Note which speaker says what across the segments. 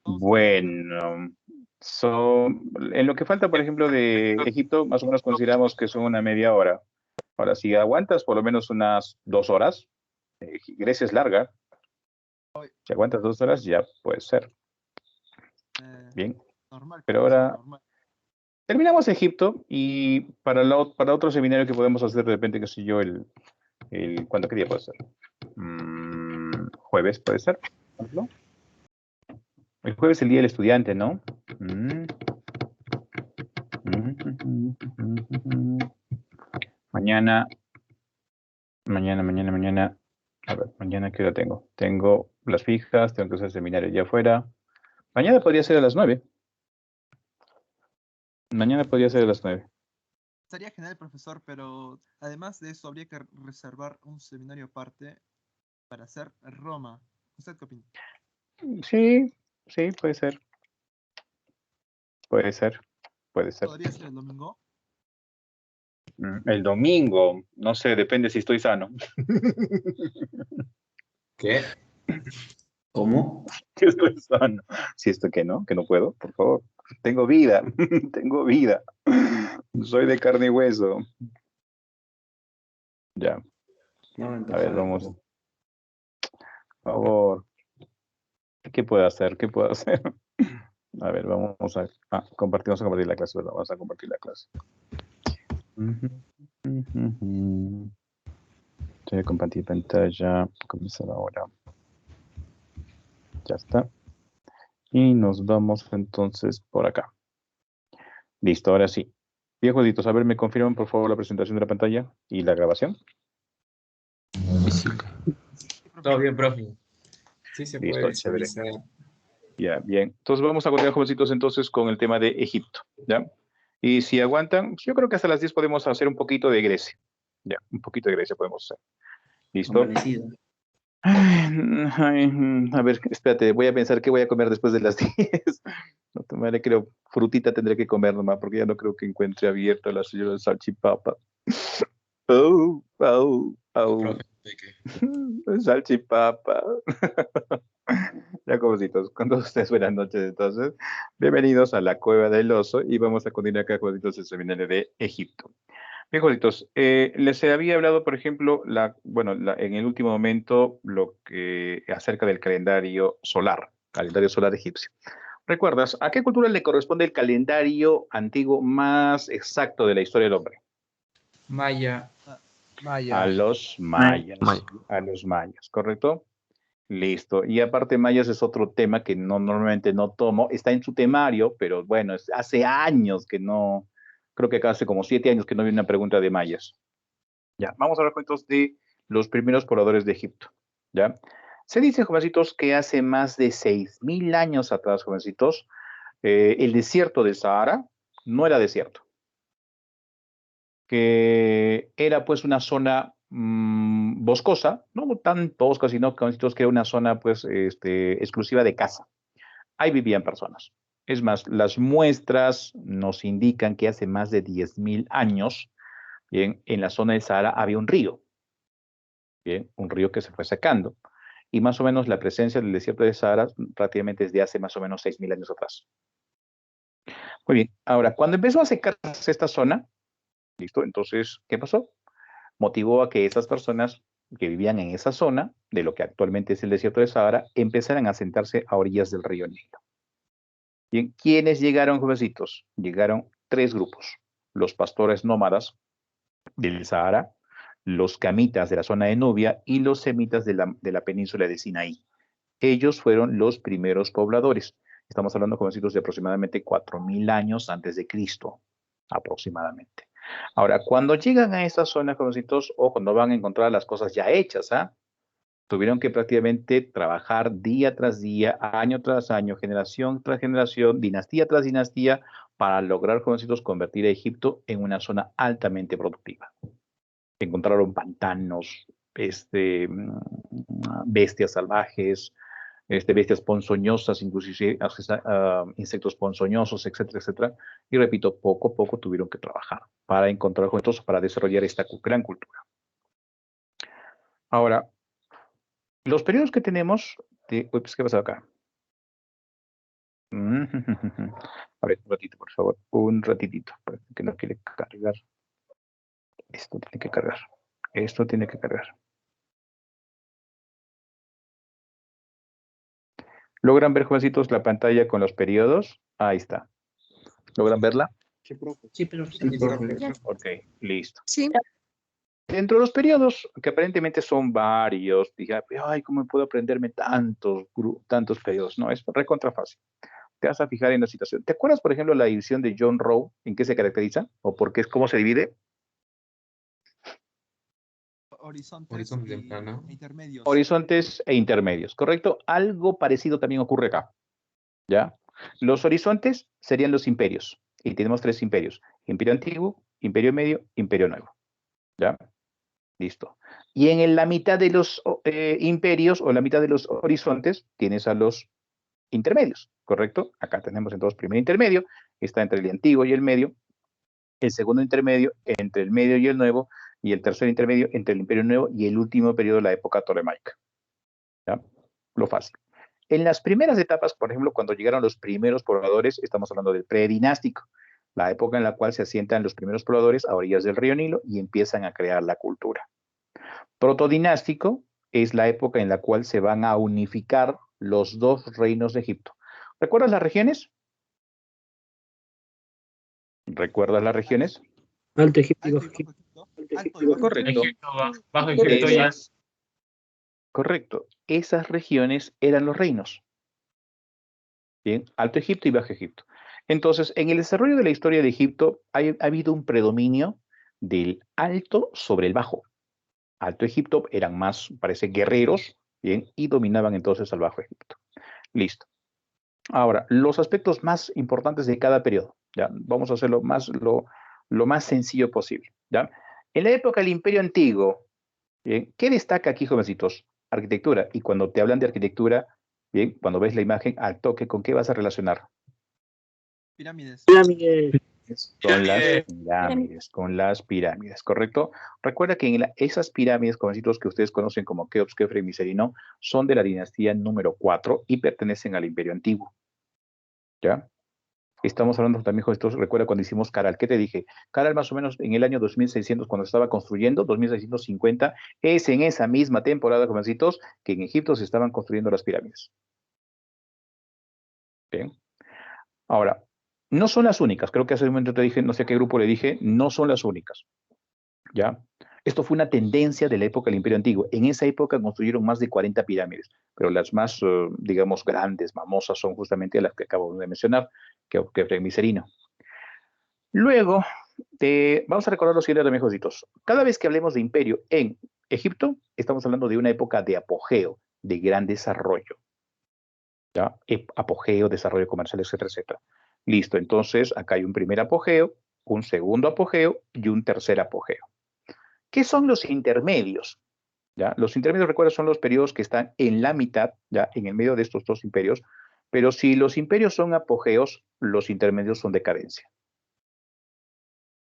Speaker 1: Bueno, en lo que falta, por ejemplo, de Egipto, más o menos consideramos que son una media hora. Ahora, si aguantas por lo menos unas 2 horas, Grecia es larga, si aguantas 2 horas ya puede ser. Bien,
Speaker 2: Normal,
Speaker 1: pero
Speaker 2: profesor,
Speaker 1: ahora
Speaker 2: normal.
Speaker 1: terminamos Egipto y para otro seminario que podemos hacer de repente, qué sé yo, ¿cuándo qué día puede ser? Jueves puede ser, por ejemplo. El jueves es el día del estudiante, ¿no? Mañana. A ver, mañana qué hora tengo. Tengo las fijas, tengo que hacer seminario allá afuera. Mañana podría ser a las 9. Mañana podría ser a las 9.
Speaker 2: Estaría genial, profesor, pero además de eso habría que reservar un seminario aparte para hacer Roma. ¿Usted qué opina?
Speaker 1: Sí, sí, puede ser. Puede ser. Puede ser.
Speaker 2: ¿Podría ser el domingo?
Speaker 1: El domingo, no sé, depende si estoy sano.
Speaker 3: ¿Qué? ¿Cómo?
Speaker 1: Si estoy sano. Si esto que no puedo, por favor. Tengo vida, tengo vida. Soy de carne y hueso. Ya,
Speaker 3: No me
Speaker 1: a ver,
Speaker 3: antoja de
Speaker 1: vamos.
Speaker 3: comer.
Speaker 1: Por favor. ¿Qué puedo hacer? ¿Qué puedo hacer? A ver, vamos vamos a compartir la clase, ¿verdad? Vamos a compartir la clase. Voy a compartir pantalla. Comenzar ahora. Ya está. Y nos vamos entonces por acá. Listo, ahora sí. Viejuditos, a ver, ¿me confirman por favor la presentación de la pantalla y la grabación?
Speaker 3: Sí. Todo bien, profe. Sí se puede
Speaker 1: Listo, chévere.
Speaker 3: visualizar.
Speaker 1: Ya, bien. Entonces vamos a continuar, jovencitos, entonces con el tema de Egipto, ¿ya? Y si aguantan, yo creo que hasta las 10 podemos hacer un poquito de Grecia. Ya, un poquito de Grecia podemos hacer. ¿Listo?
Speaker 3: Amanecido.
Speaker 1: Ay, a ver, espérate, voy a pensar qué voy a comer después de las 10. No tomaré, creo, frutita tendré que comer nomás, porque ya no creo que encuentre abierta la señora salchipapa. Oh, oh, oh.
Speaker 3: Profe, ¿de qué?
Speaker 1: Salchipapa. Ya, cositos, con todos ustedes buenas noches entonces. Bienvenidos a la Cueva del Oso y vamos a continuar acá, cositos, el seminario de Egipto. Bien, cositos, les había hablado, por ejemplo, en el último momento, acerca del calendario solar egipcio. ¿Recuerdas a qué cultura le corresponde el calendario antiguo más exacto de la historia del hombre?
Speaker 3: Maya.
Speaker 2: Ah,
Speaker 1: A
Speaker 2: Maya.
Speaker 1: los mayas, a los mayas, ¿correcto? Listo. Y aparte, mayas es otro tema que normalmente no tomo. Está en su temario, pero bueno, hace años que no, creo que hace como 7 años que no vi una pregunta de mayas. Ya, vamos a hablar cuentos de los primeros pobladores de Egipto. ¿Ya? Se dice, jovencitos, que hace más de 6.000 años atrás, jovencitos, el desierto del Sahara no era desierto, que era pues una zona boscosa, no tan boscosa, sino jovencitos, que era una zona pues exclusiva de caza. Ahí vivían personas. Es más, las muestras nos indican que hace más de 10.000 años, bien, en la zona del Sahara había un río. Bien, un río que se fue secando. Y más o menos la presencia del desierto de Sahara prácticamente desde hace más o menos 6.000 años atrás. Muy bien, ahora, cuando empezó a secarse esta zona, ¿listo? Entonces, ¿qué pasó? Motivó a que esas personas que vivían en esa zona, de lo que actualmente es el desierto de Sahara, empezaran a sentarse a orillas del río Nilo. Bien, ¿quiénes llegaron, jovencitos? Llegaron 3 grupos. Los pastores nómadas del Sahara, los camitas de la zona de Nubia y los semitas de la península de Sinaí. Ellos fueron los primeros pobladores. Estamos hablando, jovencitos, de aproximadamente 4.000 años antes de Cristo, aproximadamente. Ahora, cuando llegan a esta zona, jovencitos, ojo, no van a encontrar las cosas ya hechas, ¿ah? Tuvieron que prácticamente trabajar día tras día, año tras año, generación tras generación, dinastía tras dinastía, para lograr, jovencitos, convertir a Egipto en una zona altamente productiva. Encontraron pantanos, bestias salvajes, bestias ponzoñosas, inclusive insectos ponzoñosos, etcétera, etcétera. Y repito, poco a poco tuvieron que trabajar para encontrar juntos, para desarrollar esta gran cultura. Ahora, los periodos que tenemos, ¿qué ha pasado acá? A ver, un ratito, por favor. Un ratitito. Que no quiere cargar. Esto tiene que cargar. Esto tiene que cargar. ¿Logran ver, jovencitos, la pantalla con los periodos? Ahí está. ¿Logran verla?
Speaker 3: Sí, profe.
Speaker 4: Sí, pero
Speaker 3: Sí, profe.
Speaker 1: Ok, listo.
Speaker 5: Sí.
Speaker 1: Dentro de los periodos, que aparentemente son varios, dije, ay, ¿cómo puedo aprenderme tantos periodos? No, es recontra fácil. Te vas a fijar en la situación. ¿Te acuerdas, por ejemplo, la división de John Rowe? ¿En qué se caracteriza? ¿O por qué es cómo se divide?
Speaker 2: Horizontes
Speaker 3: Horizonte
Speaker 2: y
Speaker 3: temprano.
Speaker 2: intermedios.
Speaker 1: Horizontes e intermedios, ¿correcto? Algo parecido también ocurre acá, ¿ya? Los horizontes serían los imperios, y tenemos 3 imperios: Imperio Antiguo, Imperio Medio, Imperio Nuevo, ¿ya? Listo. Y en la mitad de los imperios, o la mitad de los horizontes, tienes a los intermedios, ¿correcto? Acá tenemos entonces primer intermedio, está entre el antiguo y el medio, el segundo intermedio entre el medio y el nuevo, y el tercer intermedio entre el imperio nuevo y el último periodo de la época tolemaica. ¿Ya? Lo fácil. En las primeras etapas, por ejemplo, cuando llegaron los primeros pobladores, estamos hablando del predinástico, la época en la cual se asientan los primeros pobladores a orillas del río Nilo y empiezan a crear la cultura. Protodinástico es la época en la cual se van a unificar los 2 reinos de Egipto. ¿Recuerdas las regiones? ¿Recuerdas las regiones?
Speaker 4: Alto Egipto y
Speaker 2: Alto
Speaker 4: Bajo
Speaker 2: y
Speaker 4: Egipto.
Speaker 2: bajo Egipto. Alto y bajo
Speaker 1: Correcto.
Speaker 3: Egipto, bajo Egipto ya.
Speaker 1: Correcto. Esas regiones eran los reinos. Bien, Alto Egipto y Bajo Egipto. Entonces, en el desarrollo de la historia de Egipto ha habido un predominio del alto sobre el bajo. Alto Egipto eran más, parece, guerreros, bien, y dominaban entonces al Bajo Egipto. Listo. Ahora, los aspectos más importantes de cada periodo. ¿Ya? Vamos a hacerlo lo más sencillo posible. ¿Ya? En la época del Imperio Antiguo, bien, ¿qué destaca aquí, jovencitos? Arquitectura. Y cuando te hablan de arquitectura, bien, cuando ves la imagen, al toque, ¿con qué vas a relacionar?
Speaker 2: Pirámides.
Speaker 4: Pirámides.
Speaker 1: Con las pirámides, ¿correcto? Recuerda que esas pirámides, jovencitos, que ustedes conocen como Keops, Kefre y Miserino, son de la dinastía número 4 y pertenecen al Imperio Antiguo. ¿Ya? Estamos hablando también, jovencitos, recuerda cuando hicimos Caral, ¿qué te dije? Caral más o menos en el año 2600, cuando estaba construyendo, 2650, es en esa misma temporada, jovencitos, que en Egipto se estaban construyendo las pirámides. Bien. Ahora, no son las únicas, creo que hace un momento te dije, no sé a qué grupo le dije, no son las únicas. ¿Ya? Esto fue una tendencia de la época del Imperio Antiguo. En esa época construyeron más de 40 pirámides, pero las más, digamos, grandes, famosas, son justamente las que acabo de mencionar, que Miserino. Luego, vamos a recordar lo siguiente también, jovencitos. Cada vez que hablemos de imperio en Egipto, estamos hablando de una época de apogeo, de gran desarrollo. ¿Ya? Apogeo, desarrollo comercial, etcétera, etcétera. Listo, entonces acá hay un primer apogeo, un segundo apogeo y un tercer apogeo. ¿Qué son los intermedios? ¿Ya? Los intermedios, recuerda, son los periodos que están en la mitad, ya en el medio de estos 2 imperios, pero si los imperios son apogeos, los intermedios son decadencia.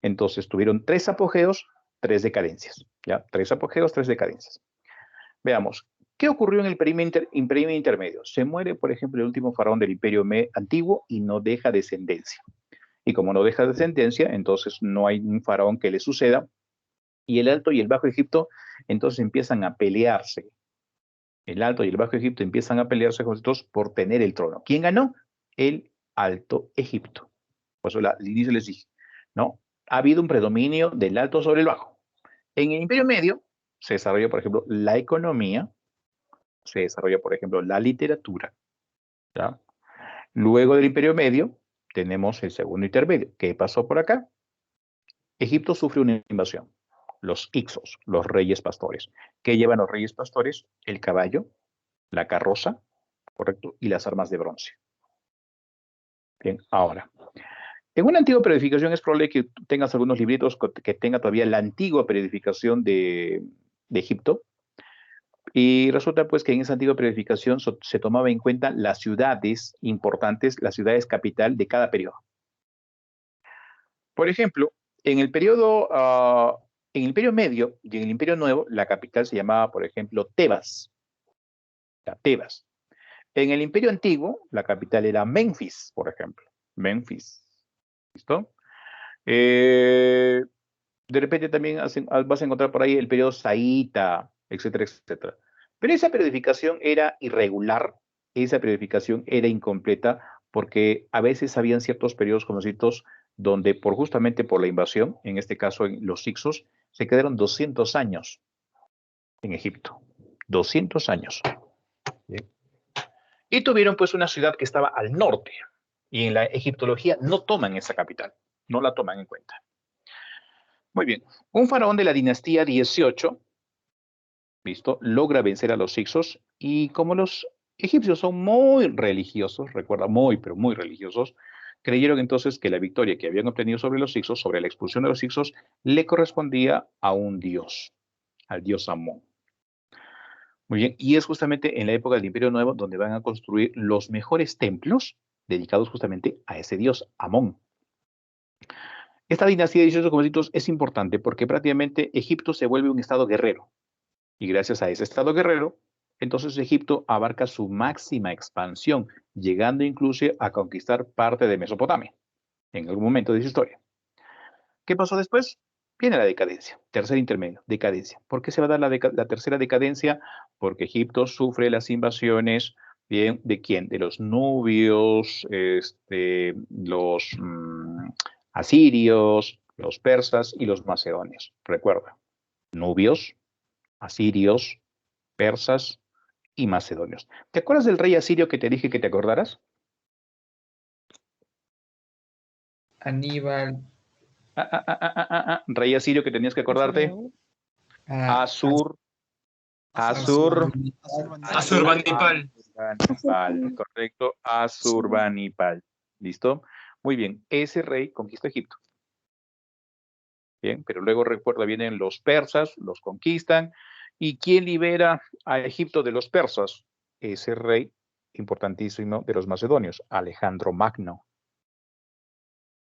Speaker 1: Entonces tuvieron 3 apogeos, 3 decadencias, ¿ya? 3 apogeos, 3 decadencias. Veamos, ¿qué ocurrió en el imperio intermedio? Se muere, por ejemplo, el último faraón del imperio antiguo y no deja descendencia. Y como no deja descendencia, entonces no hay un faraón que le suceda, y el Alto y el Bajo Egipto entonces empiezan a pelearse. El Alto y el Bajo Egipto empiezan a pelearse con estos por tener el trono. ¿Quién ganó? El Alto Egipto. Por eso al inicio les dije, ¿no? Ha habido un predominio del Alto sobre el Bajo. En el Imperio Medio se desarrolla, por ejemplo, la economía, se desarrolla, por ejemplo, la literatura. ¿Ya? Luego del Imperio Medio tenemos el segundo intermedio. ¿Qué pasó por acá? Egipto sufre una invasión. Los Ixos, los reyes pastores. ¿Qué llevan los reyes pastores? El caballo, la carroza, ¿correcto? Y las armas de bronce. Bien, ahora, en una antigua periodificación es probable que tengas algunos libritos que tenga todavía la antigua periodificación de Egipto. Y resulta pues que en esa antigua periodificación se tomaba en cuenta las ciudades importantes, las ciudades capital de cada periodo. Por ejemplo, en el periodo, en el Imperio Medio y en el Imperio Nuevo, la capital se llamaba, por ejemplo, Tebas. Tebas. En el Imperio Antiguo, la capital era Memphis, por ejemplo. Memphis. ¿Listo? De repente también vas a encontrar por ahí el periodo Saíta, etcétera, etcétera. Pero esa periodificación era irregular, esa periodificación era incompleta, porque a veces habían ciertos periodos conocidos donde justamente por la invasión, en este caso en los Hicsos, se quedaron 200 años en Egipto. 200 años. Bien. Y tuvieron pues una ciudad que estaba al norte, y en la egiptología no toman esa capital, no la toman en cuenta. Muy bien, un faraón de la dinastía 18, ¿listo? Logra vencer a los Hicsos, y como los egipcios son muy religiosos, recuerda, muy, pero muy religiosos, creyeron entonces que la victoria que habían obtenido sobre los Hicsos, sobre la expulsión de los Hicsos, le correspondía a un dios, al dios Amón. Muy bien, y es justamente en la época del Imperio Nuevo donde van a construir los mejores templos dedicados justamente a ese dios Amón. Esta dinastía de 18 comecitos es importante porque prácticamente Egipto se vuelve un estado guerrero. Y gracias a ese estado guerrero, entonces Egipto abarca su máxima expansión, llegando incluso a conquistar parte de Mesopotamia en algún momento de su historia. ¿Qué pasó después? Viene la decadencia, tercer intermedio, decadencia. ¿Por qué se va a dar la tercera decadencia? Porque Egipto sufre las invasiones, bien, ¿de quién? De los nubios, los asirios, los persas y los macedonios. Recuerda, nubios, asirios, persas y macedonios. ¿Te acuerdas del rey asirio que te dije que te acordaras?
Speaker 3: Aníbal.
Speaker 1: Rey asirio que tenías que acordarte. Asur,
Speaker 3: Asurbanipal.
Speaker 1: correcto, Asurbanipal. ¿Listo? Muy bien, ese rey conquista Egipto. Bien, pero luego recuerda, vienen los persas, los conquistan. ¿Y quién libera a Egipto de los persas? Ese rey importantísimo de los macedonios, Alejandro Magno.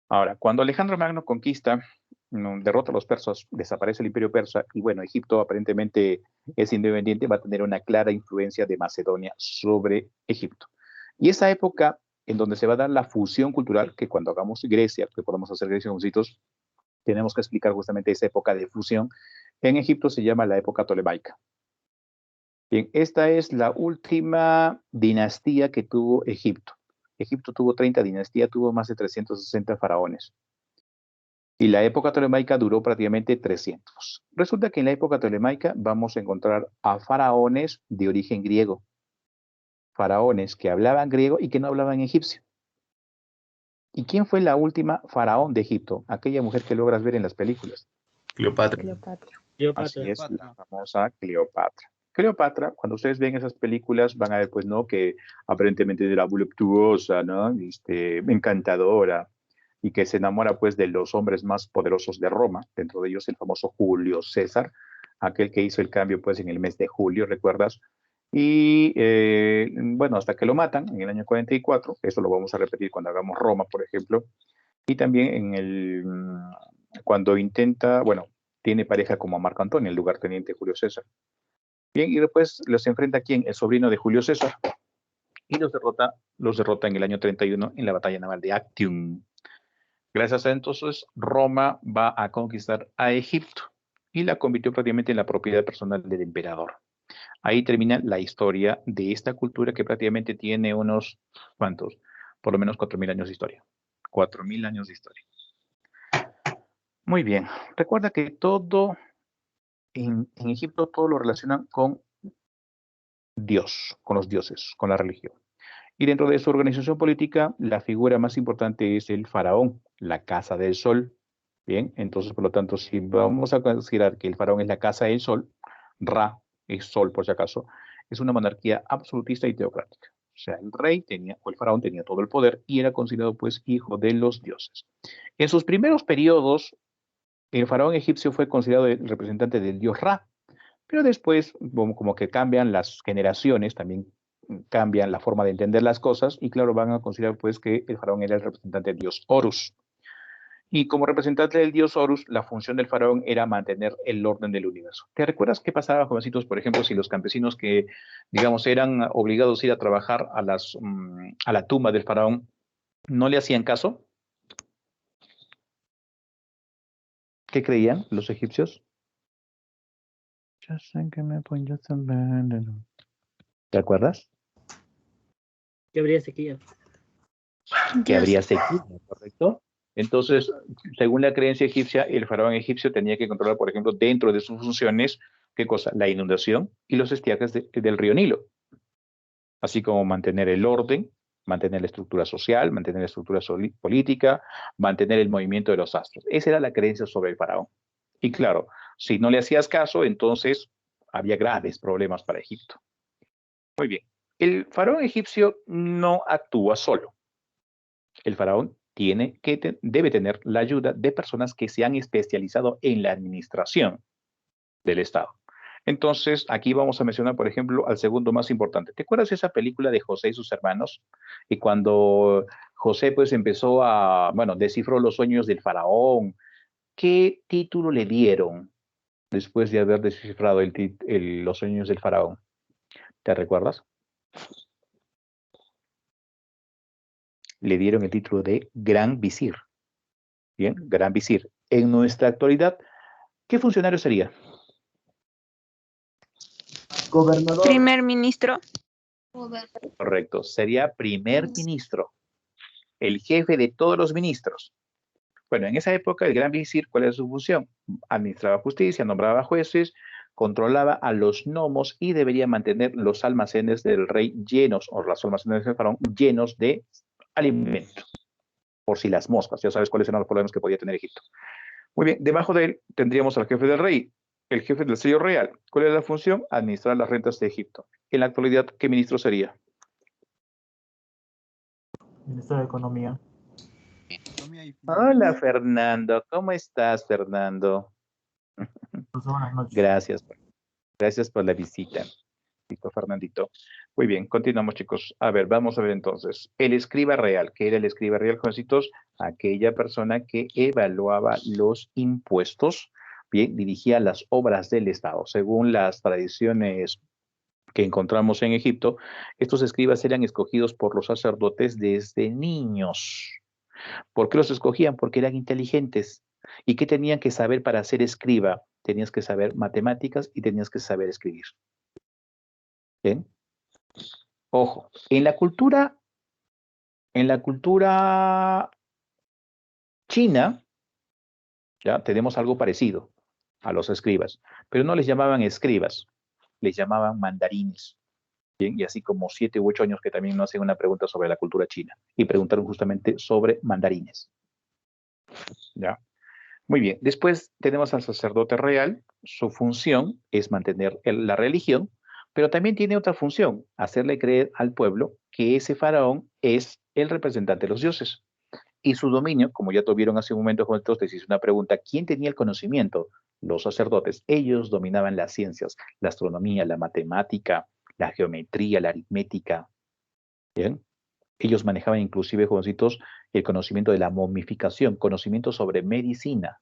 Speaker 1: Ahora, cuando Alejandro Magno conquista, derrota a los persas, desaparece el imperio persa, y bueno, Egipto aparentemente es independiente, va a tener una clara influencia de Macedonia sobre Egipto. Y esa época en donde se va a dar la fusión cultural, que cuando hagamos Grecia, que podemos hacer Grecia con sitios, tenemos que explicar justamente esa época de fusión. En Egipto se llama la época tolemaica. Bien, esta es la última dinastía que tuvo Egipto. Egipto tuvo 30 dinastías, tuvo más de 360 faraones. Y la época tolemaica duró prácticamente 300. Resulta que en la época tolemaica vamos a encontrar a faraones de origen griego. Faraones que hablaban griego y que no hablaban egipcio. ¿Y quién fue la última faraón de Egipto? Aquella mujer que logras ver en las películas.
Speaker 3: Cleopatra.
Speaker 1: Así es, la famosa Cleopatra. Cleopatra, cuando ustedes ven esas películas, van a ver, pues, ¿no? Que aparentemente era voluptuosa, ¿no? Encantadora, y que se enamora, pues, de los hombres más poderosos de Roma, dentro de ellos el famoso Julio César, aquel que hizo el cambio, pues, en el mes de julio, ¿recuerdas? Y, bueno, hasta que lo matan en el año 44, eso lo vamos a repetir cuando hagamos Roma, por ejemplo, y también cuando intenta, bueno, tiene pareja como Marco Antonio, el lugarteniente Julio César. Bien, y después los enfrenta a quién, el sobrino de Julio César, y los derrota en el año 31 en la batalla naval de Actium. Gracias a entonces, Roma va a conquistar a Egipto y la convirtió prácticamente en la propiedad personal del emperador. Ahí termina la historia de esta cultura que prácticamente tiene unos, ¿cuántos? Por lo menos 4.000 años de historia. 4.000 años de historia. Muy bien. Recuerda que todo en Egipto, todo lo relacionan con Dios, con los dioses, con la religión. Y dentro de su organización política, la figura más importante es el faraón, la casa del sol. Bien, entonces, por lo tanto, si vamos a considerar que el faraón es la casa del sol, Ra es sol, por si acaso, es una monarquía absolutista y teocrática. O sea, el rey tenía, o el faraón tenía todo el poder y era considerado, pues, hijo de los dioses. En sus primeros periodos, el faraón egipcio fue considerado el representante del dios Ra, pero después, como que cambian las generaciones, también cambian la forma de entender las cosas, y claro, van a considerar pues que el faraón era el representante del dios Horus. Y como representante del dios Horus, la función del faraón era mantener el orden del universo. ¿Te recuerdas qué pasaba, jovencitos, por ejemplo, si los campesinos que, digamos, eran obligados a ir a trabajar a la tumba del faraón, no le hacían caso? ¿Qué creían los egipcios? ¿Te acuerdas?
Speaker 4: Que habría sequía.
Speaker 1: Que habría sequía, ¿correcto? Entonces, según la creencia egipcia, el faraón egipcio tenía que controlar, por ejemplo, dentro de sus funciones, ¿qué cosa? La inundación y los estiajes del río Nilo, así como mantener el orden, mantener la estructura social, mantener la estructura política, mantener el movimiento de los astros. Esa era la creencia sobre el faraón. Y claro, si no le hacías caso, entonces había graves problemas para Egipto. Muy bien. El faraón egipcio no actúa solo. El faraón debe tener la ayuda de personas que se han especializado en la administración del Estado. Entonces, aquí vamos a mencionar, por ejemplo, al segundo más importante. ¿Te acuerdas de esa película de José y sus hermanos? Y cuando José, pues, descifró los sueños del faraón, ¿qué título le dieron después de haber descifrado los sueños del faraón? ¿Te recuerdas? Le dieron el título de Gran Visir. Bien, Gran Visir. En nuestra actualidad, ¿qué funcionario sería?
Speaker 5: Gobernador.
Speaker 6: Primer ministro.
Speaker 1: Correcto, sería primer ministro, el jefe de todos los ministros. Bueno, en esa época el gran visir, ¿cuál era su función? Administraba justicia, nombraba jueces, controlaba a los gnomos y debería mantener los almacenes del rey llenos, o los almacenes del faraón llenos de alimentos, por si las moscas, ya sabes cuáles eran los problemas que podía tener Egipto. Muy bien, debajo de él tendríamos al jefe del rey, el jefe del sello real. ¿Cuál es la función? Administrar las rentas de Egipto. En la actualidad, ¿qué ministro sería?
Speaker 5: Ministro de Economía.
Speaker 2: Economía y
Speaker 1: Hola, Fernando. ¿Cómo estás, Fernando?
Speaker 5: Buenas noches.
Speaker 1: Gracias por la visita, Fernandito. Muy bien, continuamos, chicos. A ver, vamos a ver entonces. El escriba real. ¿Qué era el escriba real, jovencitos? Aquella persona que evaluaba los impuestos, bien, dirigía las obras del Estado. Según las tradiciones que encontramos en Egipto, estos escribas eran escogidos por los sacerdotes desde niños. ¿Por qué los escogían? Porque eran inteligentes. ¿Y qué tenían que saber para ser escriba? Tenías que saber matemáticas y tenías que saber escribir. ¿Bien? Ojo, en la cultura china, ya tenemos algo parecido a los escribas, pero no les llamaban escribas, les llamaban mandarines. Bien, y así como 7 u 8 años que también nos hacen una pregunta sobre la cultura china y preguntaron justamente sobre mandarines. ¿Ya? Muy bien, después tenemos al sacerdote real, su función es mantener la religión, pero también tiene otra función, hacerle creer al pueblo que ese faraón es el representante de los dioses. Y su dominio, como ya tuvieron hace un momento, juntos, les hice una pregunta, ¿quién tenía el conocimiento? Los sacerdotes. Ellos dominaban las ciencias, la astronomía, la matemática, la geometría, la aritmética. ¿Bien? Ellos manejaban inclusive, jovencitos, el conocimiento de la momificación, conocimiento sobre medicina.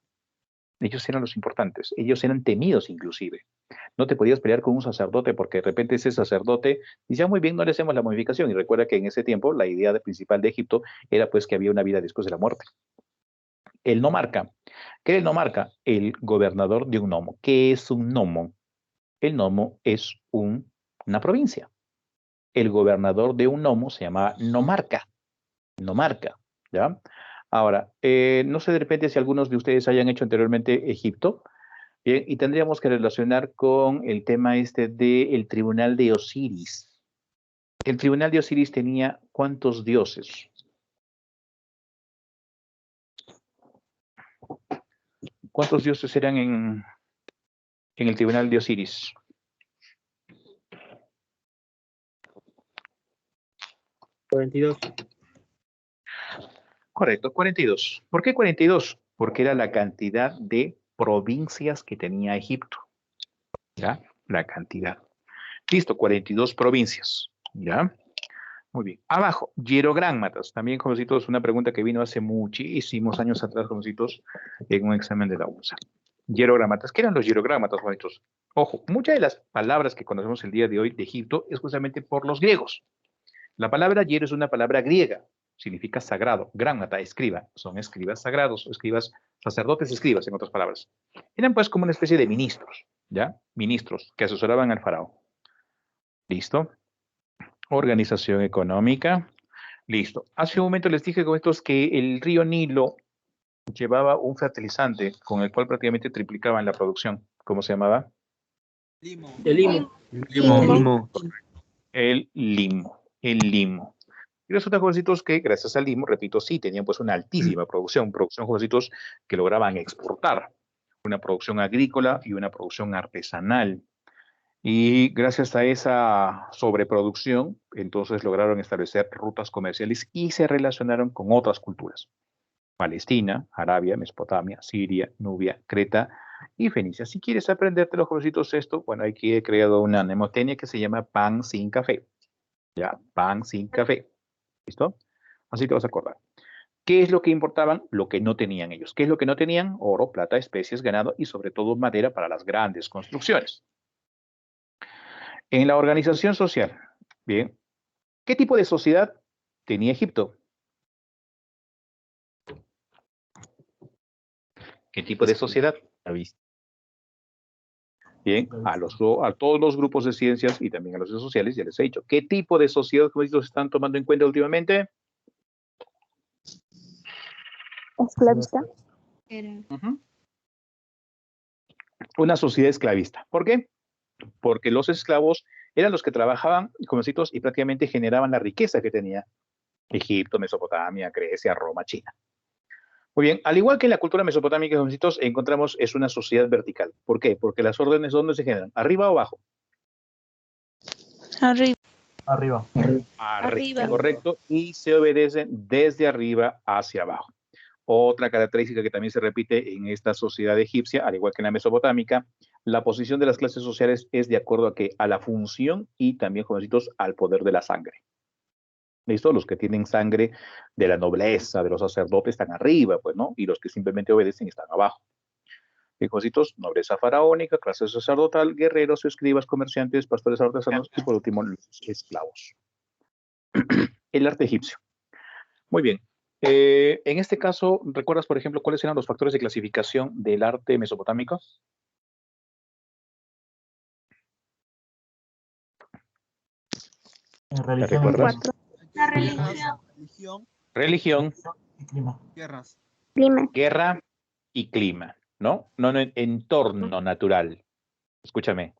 Speaker 1: Ellos eran los importantes, ellos eran temidos inclusive. No te podías pelear con un sacerdote porque de repente ese sacerdote decía, muy bien, no le hacemos la modificación. Y recuerda que en ese tiempo la idea principal de Egipto era pues que había una vida después de la muerte. El nomarca. ¿Qué es el nomarca? El gobernador de un nomo. ¿Qué es un nomo? El nomo es una provincia. El gobernador de un nomo se llama nomarca. Nomarca, ¿ya? Ahora, no sé de repente si algunos de ustedes hayan hecho anteriormente Egipto. Bien, y tendríamos que relacionar con el tema del tribunal de Osiris. El tribunal de Osiris tenía ¿cuántos dioses? ¿Cuántos dioses eran en el tribunal de Osiris?
Speaker 4: $42.
Speaker 1: Correcto, 42. ¿Por qué 42? Porque era la cantidad de provincias que tenía Egipto. ¿Ya? La cantidad. Listo, 42 provincias. ¿Ya? Muy bien. Abajo, hierográmatas. También, jovencitos, una pregunta que vino hace muchísimos años atrás, jovencitos, en un examen de la UNSA. Hierográmatas. ¿Qué eran los hierográmatas, jovencitos? Ojo, muchas de las palabras que conocemos el día de hoy de Egipto es justamente por los griegos. La palabra hiero es una palabra griega, significa sagrado. Grámata, escriba, son escribas sagrados, escribas, sacerdotes escribas, en otras palabras. Eran pues como una especie de ministros, ¿ya? Ministros que asesoraban al faraón. ¿Listo? Organización económica. Listo. Hace un momento les dije con estos que el río Nilo llevaba un fertilizante con el cual prácticamente triplicaban la producción. ¿Cómo se llamaba?
Speaker 2: Limo.
Speaker 4: El limo.
Speaker 3: Limo.
Speaker 1: El limo. El limo. Y resulta, jovencitos, que gracias al limo, repito, sí, tenían pues una altísima producción, jovencitos, que lograban exportar. Una producción agrícola y una producción artesanal. Y gracias a esa sobreproducción, entonces lograron establecer rutas comerciales y se relacionaron con otras culturas. Palestina, Arabia, Mesopotamia, Siria, Nubia, Creta y Fenicia. Si quieres aprenderte los jovencitos esto, bueno, aquí he creado una mnemotecnia que se llama pan sin café. Ya, pan sin café. ¿Listo? Así te vas a acordar. ¿Qué es lo que importaban? Lo que no tenían ellos. ¿Qué es lo que no tenían? Oro, plata, especies, ganado y sobre todo madera para las grandes construcciones. En la organización social, bien, ¿qué tipo de sociedad tenía Egipto? ¿Qué tipo de sociedad? Bien, a todos los grupos de ciencias y también a los de sociales, ya les he dicho. ¿Qué tipo de sociedad se están tomando en cuenta últimamente?
Speaker 6: Esclavista.
Speaker 1: Una sociedad esclavista. ¿Por qué? Porque los esclavos eran los que trabajaban, jovencitos, y prácticamente generaban la riqueza que tenía Egipto, Mesopotamia, Grecia, Roma, China. Muy bien, al igual que en la cultura mesopotámica, jovencitos, encontramos es una sociedad vertical. ¿Por qué? Porque las órdenes, ¿dónde se generan? ¿Arriba o abajo?
Speaker 6: Arriba.
Speaker 5: Arriba.
Speaker 6: Arriba.
Speaker 1: Correcto, y se obedecen desde arriba hacia abajo. Otra característica que también se repite en esta sociedad egipcia, al igual que en la mesopotámica, la posición de las clases sociales es de acuerdo a la función y también, jovencitos, al poder de la sangre. ¿Listo? Los que tienen sangre de la nobleza, de los sacerdotes, están arriba, pues, ¿no? Y los que simplemente obedecen están abajo. Jovencitos, nobleza faraónica, clase sacerdotal, guerreros, escribas, comerciantes, pastores artesanos y por último, los esclavos. El arte egipcio. Muy bien. En este caso, ¿recuerdas, por ejemplo, cuáles eran los factores de clasificación del arte mesopotámico?
Speaker 5: En
Speaker 1: ¿Te
Speaker 5: religión.
Speaker 1: recuerdas?
Speaker 6: La religión.
Speaker 1: Religión,
Speaker 5: Y clima.
Speaker 2: Guerras.
Speaker 6: Clima.
Speaker 1: guerra y clima, ¿no? No, entorno natural. Escúchame.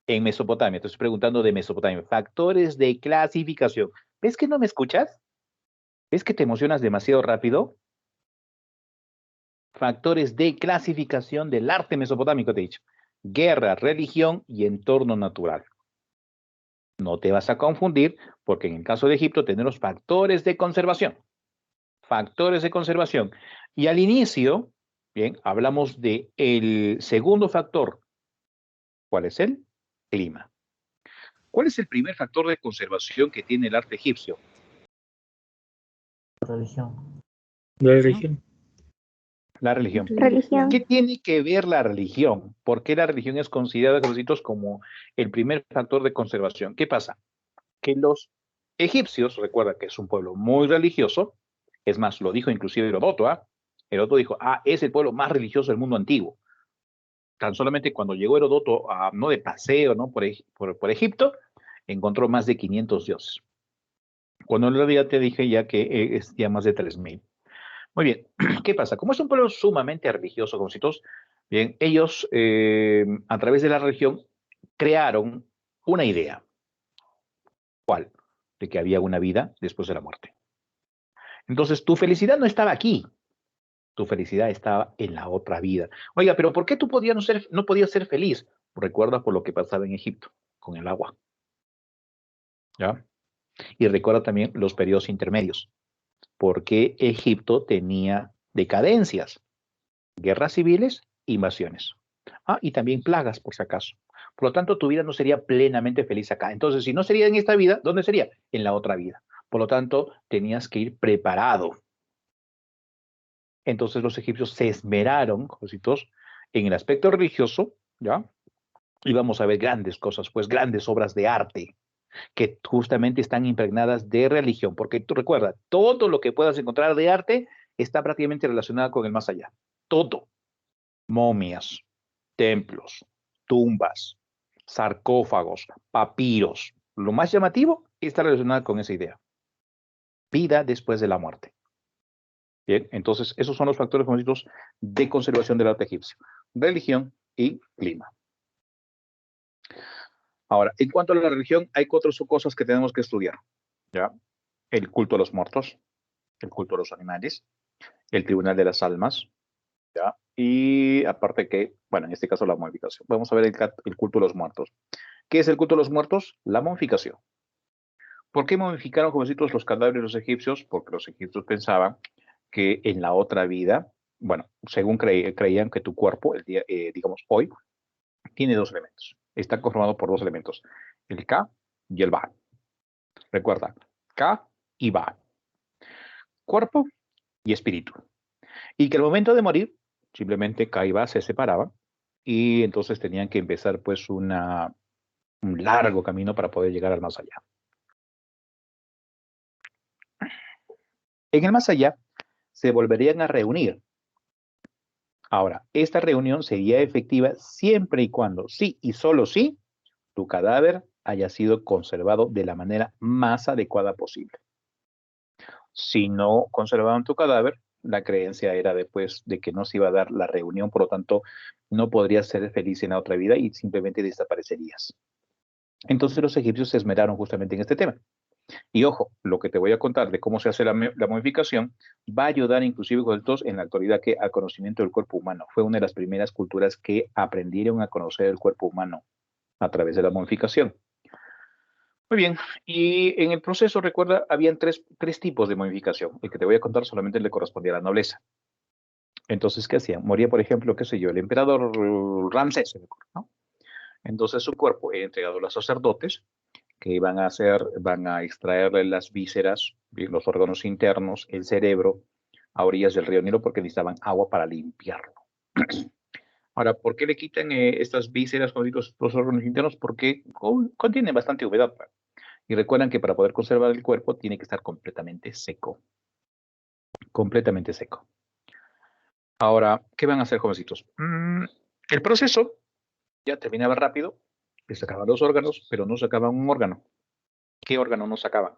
Speaker 1: En Mesopotamia, te estoy preguntando de Mesopotamia. Factores de clasificación. ¿Ves que no me escuchas? ¿Ves que te emocionas demasiado rápido? Factores de clasificación del arte mesopotámico, te he dicho. Guerra, religión y entorno natural. No te vas a confundir, porque en el caso de Egipto tenemos factores de conservación. Factores de conservación. Y al inicio, bien, hablamos de el segundo factor. ¿Cuál es el? Clima. ¿Cuál es el primer factor de conservación que tiene el arte egipcio?
Speaker 5: Religión.
Speaker 4: La religión.
Speaker 1: La religión.
Speaker 6: Religión.
Speaker 1: ¿Qué tiene que ver la religión? ¿Por qué la religión es considerada, jovencitos, como el primer factor de conservación? ¿Qué pasa? Que los egipcios, recuerda que es un pueblo muy religioso, es más, lo dijo inclusive Herodoto, ¿ah? Herodoto dijo, es el pueblo más religioso del mundo antiguo. Tan solamente cuando llegó Herodoto, no de paseo, ¿no? por Egipto, encontró más de 500 dioses. Cuando en realidad te dije ya que es ya más de 3000. Muy bien, ¿qué pasa? Como es un pueblo sumamente religioso, jovencitos, bien, ellos a través de la religión crearon una idea. ¿Cuál? De que había una vida después de la muerte. Entonces, tu felicidad no estaba aquí. Tu felicidad estaba en la otra vida. Oiga, pero ¿por qué tú no podías ser feliz? Recuerda por lo que pasaba en Egipto, con el agua. ¿Ya? Y recuerda también los periodos intermedios. Porque Egipto tenía decadencias, guerras civiles, invasiones. Y también plagas, por si acaso. Por lo tanto, tu vida no sería plenamente feliz acá. Entonces, si no sería en esta vida, ¿dónde sería? En la otra vida. Por lo tanto, tenías que ir preparado. Entonces los egipcios se esmeraron, jovencitos, en el aspecto religioso, ¿ya? Y vamos a ver grandes cosas, pues grandes obras de arte que justamente están impregnadas de religión, porque tú recuerda, todo lo que puedas encontrar de arte está prácticamente relacionado con el más allá. Todo. Momias, templos, tumbas, sarcófagos, papiros. Lo más llamativo está relacionado con esa idea. Vida después de la muerte. Bien, entonces esos son los factores básicos de conservación del arte egipcio. Religión y clima. Ahora, en cuanto a la religión, hay cuatro cosas que tenemos que estudiar. ¿Ya? El culto a los muertos, el culto a los animales, el tribunal de las almas, ¿ya? Y aparte que, bueno, en este caso la momificación. Vamos a ver el culto a los muertos. ¿Qué es el culto a los muertos? La momificación. ¿Por qué momificaron, jovencitos, los cadáveres de los egipcios? Porque los egipcios pensaban que en la otra vida, bueno, según creían que tu cuerpo, digamos hoy, tiene dos elementos. Está conformado por dos elementos, el Ka y el Ba. Recuerda, Ka y Ba. Cuerpo y espíritu. Y que al momento de morir, simplemente Ka y Ba se separaban y entonces tenían que empezar pues un largo camino para poder llegar al más allá. En el más allá se volverían a reunir. Ahora, esta reunión sería efectiva siempre y cuando, sí y solo sí, tu cadáver haya sido conservado de la manera más adecuada posible. Si no conservaban tu cadáver, la creencia era después de que no se iba a dar la reunión, por lo tanto, no podrías ser feliz en la otra vida y simplemente desaparecerías. Entonces los egipcios se esmeraron justamente en este tema. Y ojo, lo que te voy a contar de cómo se hace la momificación va a ayudar inclusive en la actualidad que al conocimiento del cuerpo humano. Fue una de las primeras culturas que aprendieron a conocer el cuerpo humano a través de la momificación. Muy bien, y en el proceso, recuerda, habían tres tipos de momificación. El que te voy a contar solamente le correspondía a la nobleza. Entonces, ¿qué hacían? Moría, por ejemplo, qué sé yo, el emperador Ramsés, ¿no? Entonces su cuerpo era entregado a los sacerdotes, que van a extraerle las vísceras, los órganos internos, el cerebro, a orillas del río Nilo, porque necesitaban agua para limpiarlo. Ahora, ¿por qué le quitan estas vísceras con los órganos internos? Porque contienen bastante humedad. Y recuerdan que para poder conservar el cuerpo tiene que estar completamente seco. Completamente seco. Ahora, ¿qué van a hacer, jovencitos? El proceso ya terminaba rápido, le sacaban los órganos, pero no sacaban un órgano. ¿Qué órgano no sacaban?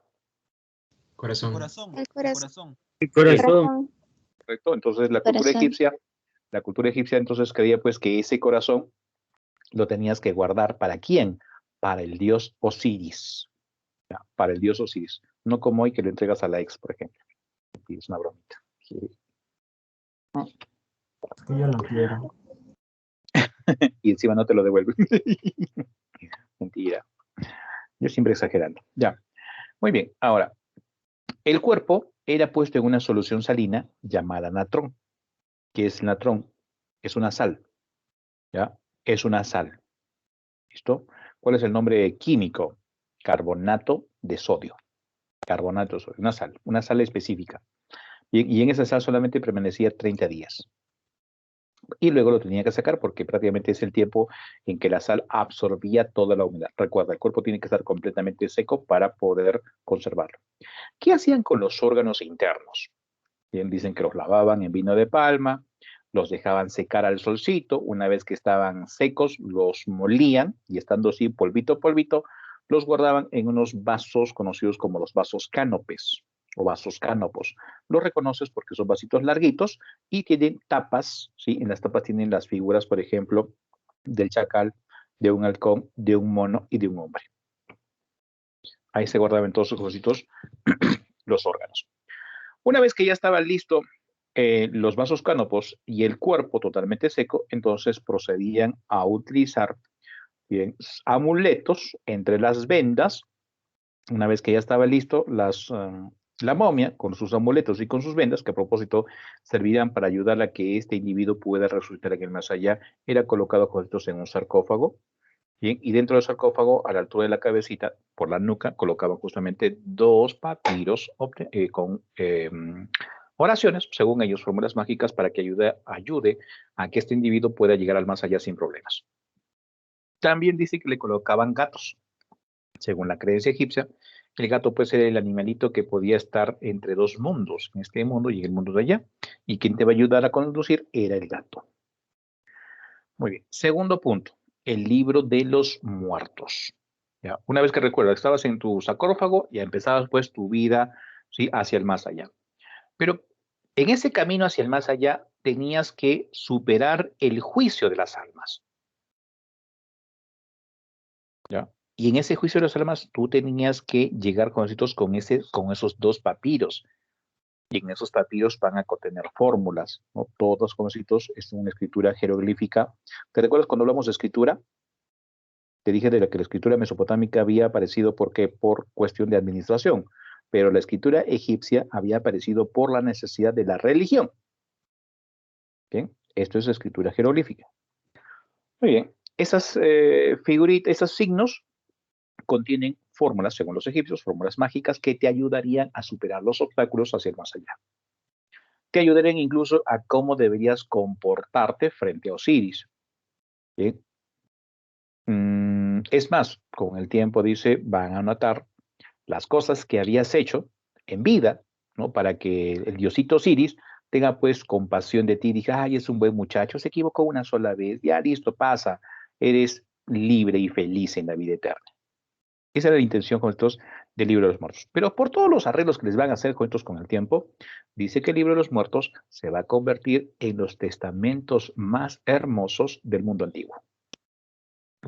Speaker 3: Corazón.
Speaker 2: Corazón.
Speaker 6: El corazón.
Speaker 4: El corazón.
Speaker 1: Correcto. Entonces la
Speaker 6: Corazón.
Speaker 1: cultura egipcia entonces creía pues que ese corazón lo tenías que guardar ¿para quién? Para el dios Osiris. Ya, para el dios Osiris. No como hoy que lo entregas a la ex, por ejemplo. Es una bromita. Sí.
Speaker 5: Es que yo lo quiero.
Speaker 1: Y encima no te lo devuelven. Mentira. Yo siempre exagerando. Ya. Muy bien. Ahora, el cuerpo era puesto en una solución salina llamada natrón. ¿Qué es natrón? Es una sal. ¿Ya? Es una sal. ¿Listo? ¿Cuál es el nombre químico? Carbonato de sodio. Carbonato de sodio, una sal específica. Y en esa sal solamente permanecía 30 días. Y luego lo tenía que sacar porque prácticamente es el tiempo en que la sal absorbía toda la humedad. Recuerda, el cuerpo tiene que estar completamente seco para poder conservarlo. ¿Qué hacían con los órganos internos? Bien, dicen que los lavaban en vino de palma, los dejaban secar al solcito, una vez que estaban secos, los molían y estando así polvito, polvito, los guardaban en unos vasos conocidos como los vasos cánopes o vasos cánopos. Los reconoces porque son vasitos larguitos y tienen tapas, ¿sí? En las tapas tienen las figuras, por ejemplo, del chacal, de un halcón, de un mono y de un hombre. Ahí se guardaban todos sus vasitos los órganos. Una vez que ya estaba listo los vasos cánopos y el cuerpo totalmente seco, entonces procedían a utilizar bien, amuletos entre las vendas. Una vez que ya estaba listo, la momia con sus amuletos y con sus vendas, que a propósito servían para ayudar a que este individuo pueda resucitar en el más allá, era colocado juntos en un sarcófago. Bien, y dentro del sarcófago, a la altura de la cabecita, por la nuca, colocaban justamente 2 papiros con oraciones, según ellos, fórmulas mágicas para que ayude a que este individuo pueda llegar al más allá sin problemas. También dice que le colocaban gatos. Según la creencia egipcia, el gato puede ser el animalito que podía estar entre 2 mundos, en este mundo y en el mundo de allá, y quien te va a ayudar a conducir era el gato. Muy bien. Segundo punto, el libro de los muertos. ¿Ya? Una vez que recuerdas, estabas en tu sarcófago, ya empezabas pues tu vida, ¿sí?, hacia el más allá. Pero en ese camino hacia el más allá tenías que superar el juicio de las almas. ¿Ya? Y en ese juicio de las almas tú tenías que llegar con esos 2 papiros. Y en esos papiros van a contener fórmulas, ¿no? Todos los conocidos es una escritura jeroglífica. ¿Te recuerdas cuando hablamos de escritura? Te dije de que la escritura mesopotámica había aparecido por cuestión de administración, pero la escritura egipcia había aparecido por la necesidad de la religión. ¿Bien? Esto es escritura jeroglífica. Muy bien. Esas figuritas, esos signos contienen fórmulas, según los egipcios, fórmulas mágicas que te ayudarían a superar los obstáculos hacia el más allá. Te ayudarían incluso a cómo deberías comportarte frente a Osiris. ¿Bien? Es más, con el tiempo dice, van a notar las cosas que habías hecho en vida, ¿no? Para que el diosito Osiris tenga pues compasión de ti y diga, ay, es un buen muchacho, se equivocó una sola vez, ya listo, pasa, eres libre y feliz en la vida eterna. Esa era la intención con estos del libro de los muertos. Pero por todos los arreglos que les van a hacer con el tiempo, dice que el libro de los muertos se va a convertir en los testamentos más hermosos del mundo antiguo.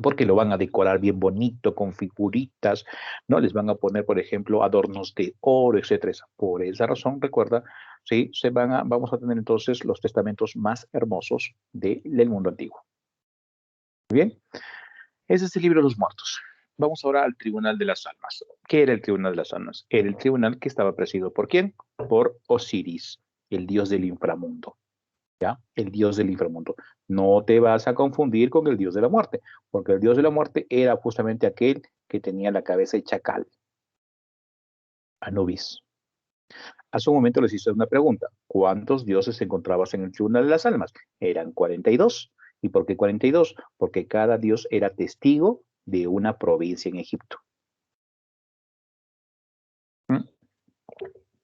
Speaker 1: Porque lo van a decorar bien bonito, con figuritas, ¿no? Les van a poner, por ejemplo, adornos de oro, etcétera. Por esa razón, recuerda, sí, vamos a tener entonces los testamentos más hermosos del mundo antiguo. Muy bien, ese es el libro de los muertos. Vamos ahora al Tribunal de las Almas. ¿Qué era el Tribunal de las Almas? Era el tribunal que estaba presidido ¿por quién? Por Osiris, el dios del inframundo. ¿Ya? El dios del inframundo. No te vas a confundir con el dios de la muerte, porque el dios de la muerte era justamente aquel que tenía la cabeza de chacal. Anubis. Hace un momento les hice una pregunta. ¿Cuántos dioses encontrabas en el Tribunal de las Almas? Eran 42. ¿Y por qué 42? Porque cada dios era testigo de una provincia en Egipto.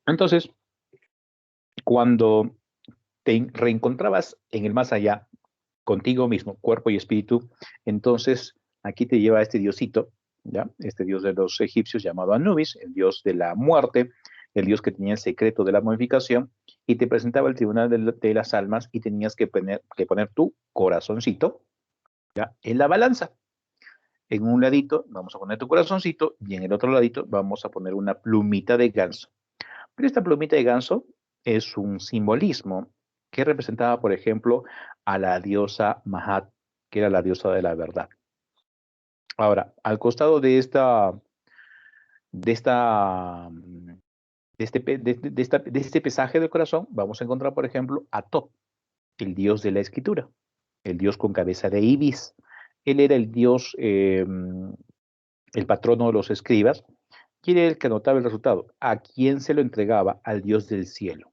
Speaker 1: Entonces, cuando te reencontrabas en el más allá, contigo mismo, cuerpo y espíritu, entonces aquí te lleva este diosito, ¿ya? Este dios de los egipcios llamado Anubis, el dios de la muerte, el dios que tenía el secreto de la momificación, y te presentaba el tribunal de las almas y tenías que poner tu corazoncito, ¿ya?, en la balanza. En un ladito vamos a poner tu corazoncito y en el otro ladito vamos a poner una plumita de ganso. Pero esta plumita de ganso es un simbolismo que representaba, por ejemplo, a la diosa Mahat, que era la diosa de la verdad. Ahora, al costado de este pesaje del corazón, vamos a encontrar, por ejemplo, a Thoth, el dios de la escritura, el dios con cabeza de ibis. Él era el dios, el patrono de los escribas, y era el que anotaba el resultado. ¿A quién se lo entregaba? Al dios del cielo.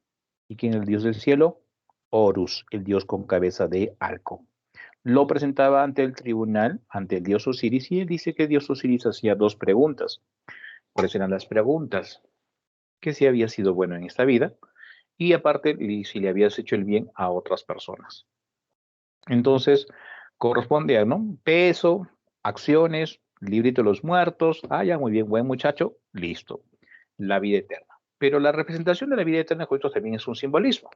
Speaker 1: ¿Y quién es el dios del cielo? Horus, el dios con cabeza de halcón. Lo presentaba ante el tribunal, ante el dios Osiris, y él dice que el dios Osiris hacía 2 preguntas. ¿Cuáles eran las preguntas? Que si había sido bueno en esta vida, y aparte, si le habías hecho el bien a otras personas. Entonces, corresponde a, ¿no?, peso, acciones, librito de los muertos. Ah, ya, muy bien, buen muchacho, listo. La vida eterna. Pero la representación de la vida eterna, esto también es un simbolismo.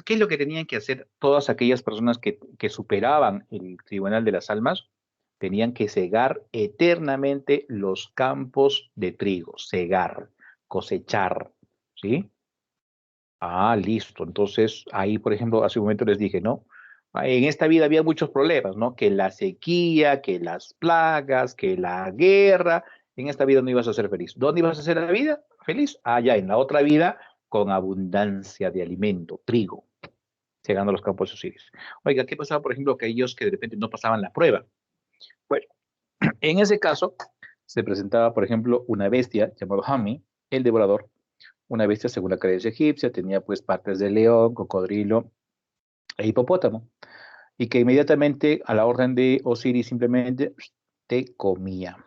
Speaker 1: ¿Qué es lo que tenían que hacer todas aquellas personas que superaban el tribunal de las almas? Tenían que cegar eternamente los campos de trigo, cegar, cosechar, ¿sí? Ah, listo. Entonces, ahí, por ejemplo, hace un momento les dije, ¿no? En esta vida había muchos problemas, ¿no? Que la sequía, que las plagas, que la guerra. En esta vida no ibas a ser feliz. ¿Dónde ibas a ser la vida feliz? Allá, en la otra vida, con abundancia de alimento, trigo, llegando a los campos de Osiris. Oiga, ¿qué pasaba, por ejemplo, aquellos que de repente no pasaban la prueba? Bueno, en ese caso se presentaba, por ejemplo, una bestia llamada Hami, el devorador. Una bestia, según la creencia egipcia, tenía pues partes de león, cocodrilo e hipopótamo. Y que inmediatamente a la orden de Osiris simplemente te comía.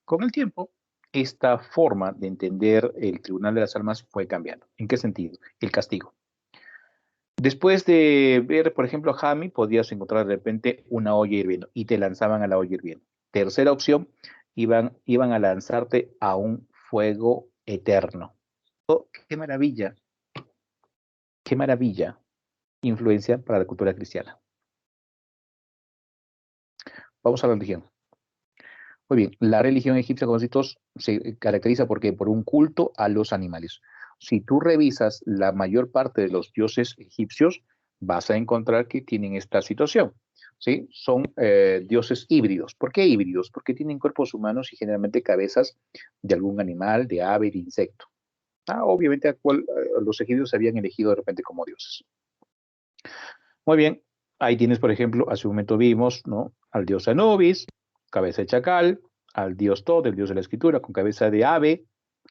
Speaker 1: Con el tiempo, esta forma de entender el Tribunal de las Almas fue cambiando. ¿En qué sentido? El castigo. Después de ver, por ejemplo, a Hami, podías encontrar de repente una olla hirviendo y te lanzaban a la olla hirviendo. Tercera opción, iban a lanzarte a un fuego eterno. Oh, qué maravilla, qué maravilla. Influencia para la cultura cristiana. Vamos a la religión. Muy bien, la religión egipcia, como citos, se caracteriza porque por un culto a los animales. Si tú revisas la mayor parte de los dioses egipcios, vas a encontrar que tienen esta situación. ¿Sí? Son dioses híbridos. ¿Por qué híbridos? Porque tienen cuerpos humanos y generalmente cabezas de algún animal, de ave, de insecto. Obviamente los egipcios se habían elegido de repente como dioses. Muy bien, ahí tienes, por ejemplo, hace un momento vimos, ¿no?, al dios Anubis, cabeza de chacal, al dios Tot, el dios de la escritura, con cabeza de ave,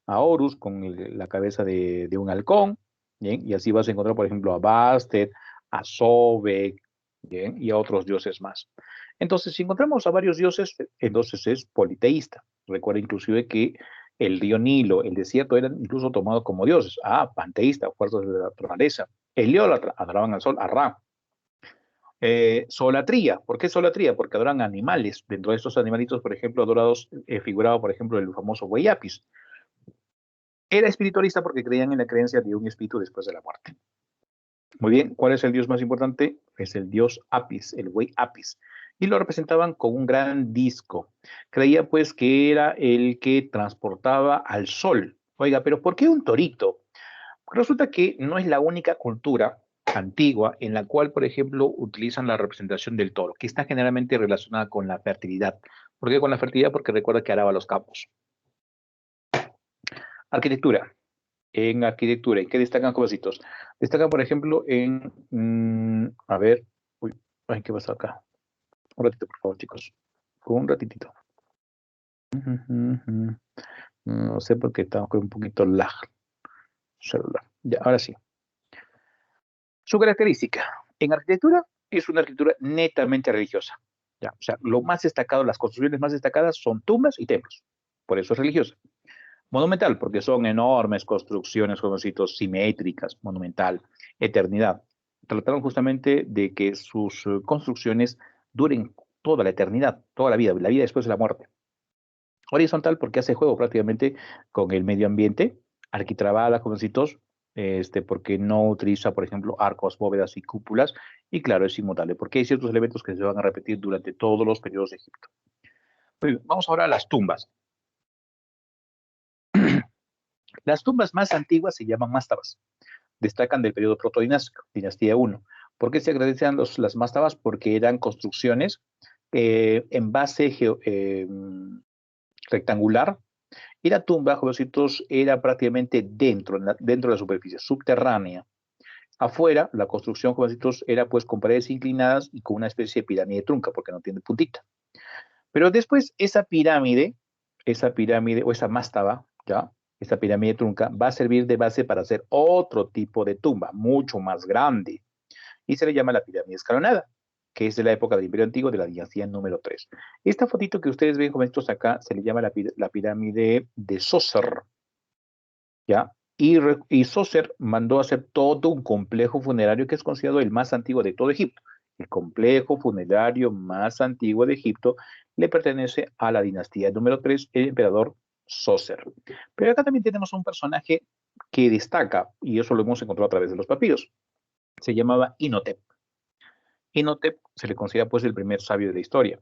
Speaker 1: a Horus, con la cabeza de un halcón, ¿bien? Y así vas a encontrar, por ejemplo, a Bastet, a Sobek, ¿bien? Y a otros dioses más. Entonces, si encontramos a varios dioses, entonces es politeísta. Recuerda inclusive que el río Nilo, el desierto, eran incluso tomados como dioses. Panteísta, fuerzas de la naturaleza. Heliólatra, adoraban al sol, a Ra. Solatría. ¿Por qué solatría? Porque adoran animales. Dentro de estos animalitos, por ejemplo, adorados, figuraba, por ejemplo, el famoso buey Apis. Era espiritualista porque creían en la creencia de un espíritu después de la muerte. Muy bien, ¿cuál es el dios más importante? Es el dios Apis, el buey Apis. Y lo representaban con un gran disco. Creía pues que era el que transportaba al sol. Oiga, pero ¿por qué un torito? Resulta que no es la única cultura antigua en la cual, por ejemplo, utilizan la representación del toro, que está generalmente relacionada con la fertilidad. ¿Por qué con la fertilidad? Porque recuerda que araba los campos. Arquitectura. En arquitectura, ¿en qué destacan jovencitos? Destacan, por ejemplo, a ver, uy, ay, ¿qué pasa acá? Un ratito, por favor, chicos. Un ratitito. No sé por qué estamos con un poquito lag celular. Ya, ahora sí. Su característica en arquitectura es una arquitectura netamente religiosa. ¿Ya? O sea, lo más destacado, las construcciones más destacadas son tumbas y templos. Por eso es religiosa. Monumental, porque son enormes construcciones, jovencitos, simétricas, monumental, eternidad. Trataron justamente de que sus construcciones duren toda la eternidad, toda la vida después de la muerte. Horizontal, porque hace juego prácticamente con el medio ambiente, arquitrabada, jovencitos, porque no utiliza, por ejemplo, arcos, bóvedas y cúpulas, y claro, es inmutable, porque hay ciertos elementos que se van a repetir durante todos los periodos de Egipto. Bien, vamos ahora a las tumbas. Las tumbas más antiguas se llaman mastabas. Destacan del periodo protodinástico, dinastía 1. ¿Por qué se agradecen las mastabas? Porque eran construcciones en base rectangular, y la tumba, jovencitos, era prácticamente dentro de la superficie, subterránea. Afuera, la construcción, jovencitos, era pues con paredes inclinadas y con una especie de pirámide trunca, porque no tiene puntita. Pero después esa pirámide o esa mástaba, ¿ya? Esta pirámide trunca va a servir de base para hacer otro tipo de tumba, mucho más grande, y se le llama la pirámide escalonada, que es de la época del Imperio Antiguo, de la dinastía número 3. Esta fotito que ustedes ven, jovencitos, acá, se le llama la pirámide de Sócer, ¿ya? Y Sócer mandó a hacer todo un complejo funerario que es considerado el más antiguo de todo Egipto. El complejo funerario más antiguo de Egipto le pertenece a la dinastía número 3, el emperador Sócer. Pero acá también tenemos un personaje que destaca, y eso lo hemos encontrado a través de los papiros. Se llamaba Inhotep. Inhotep se le considera pues el primer sabio de la historia.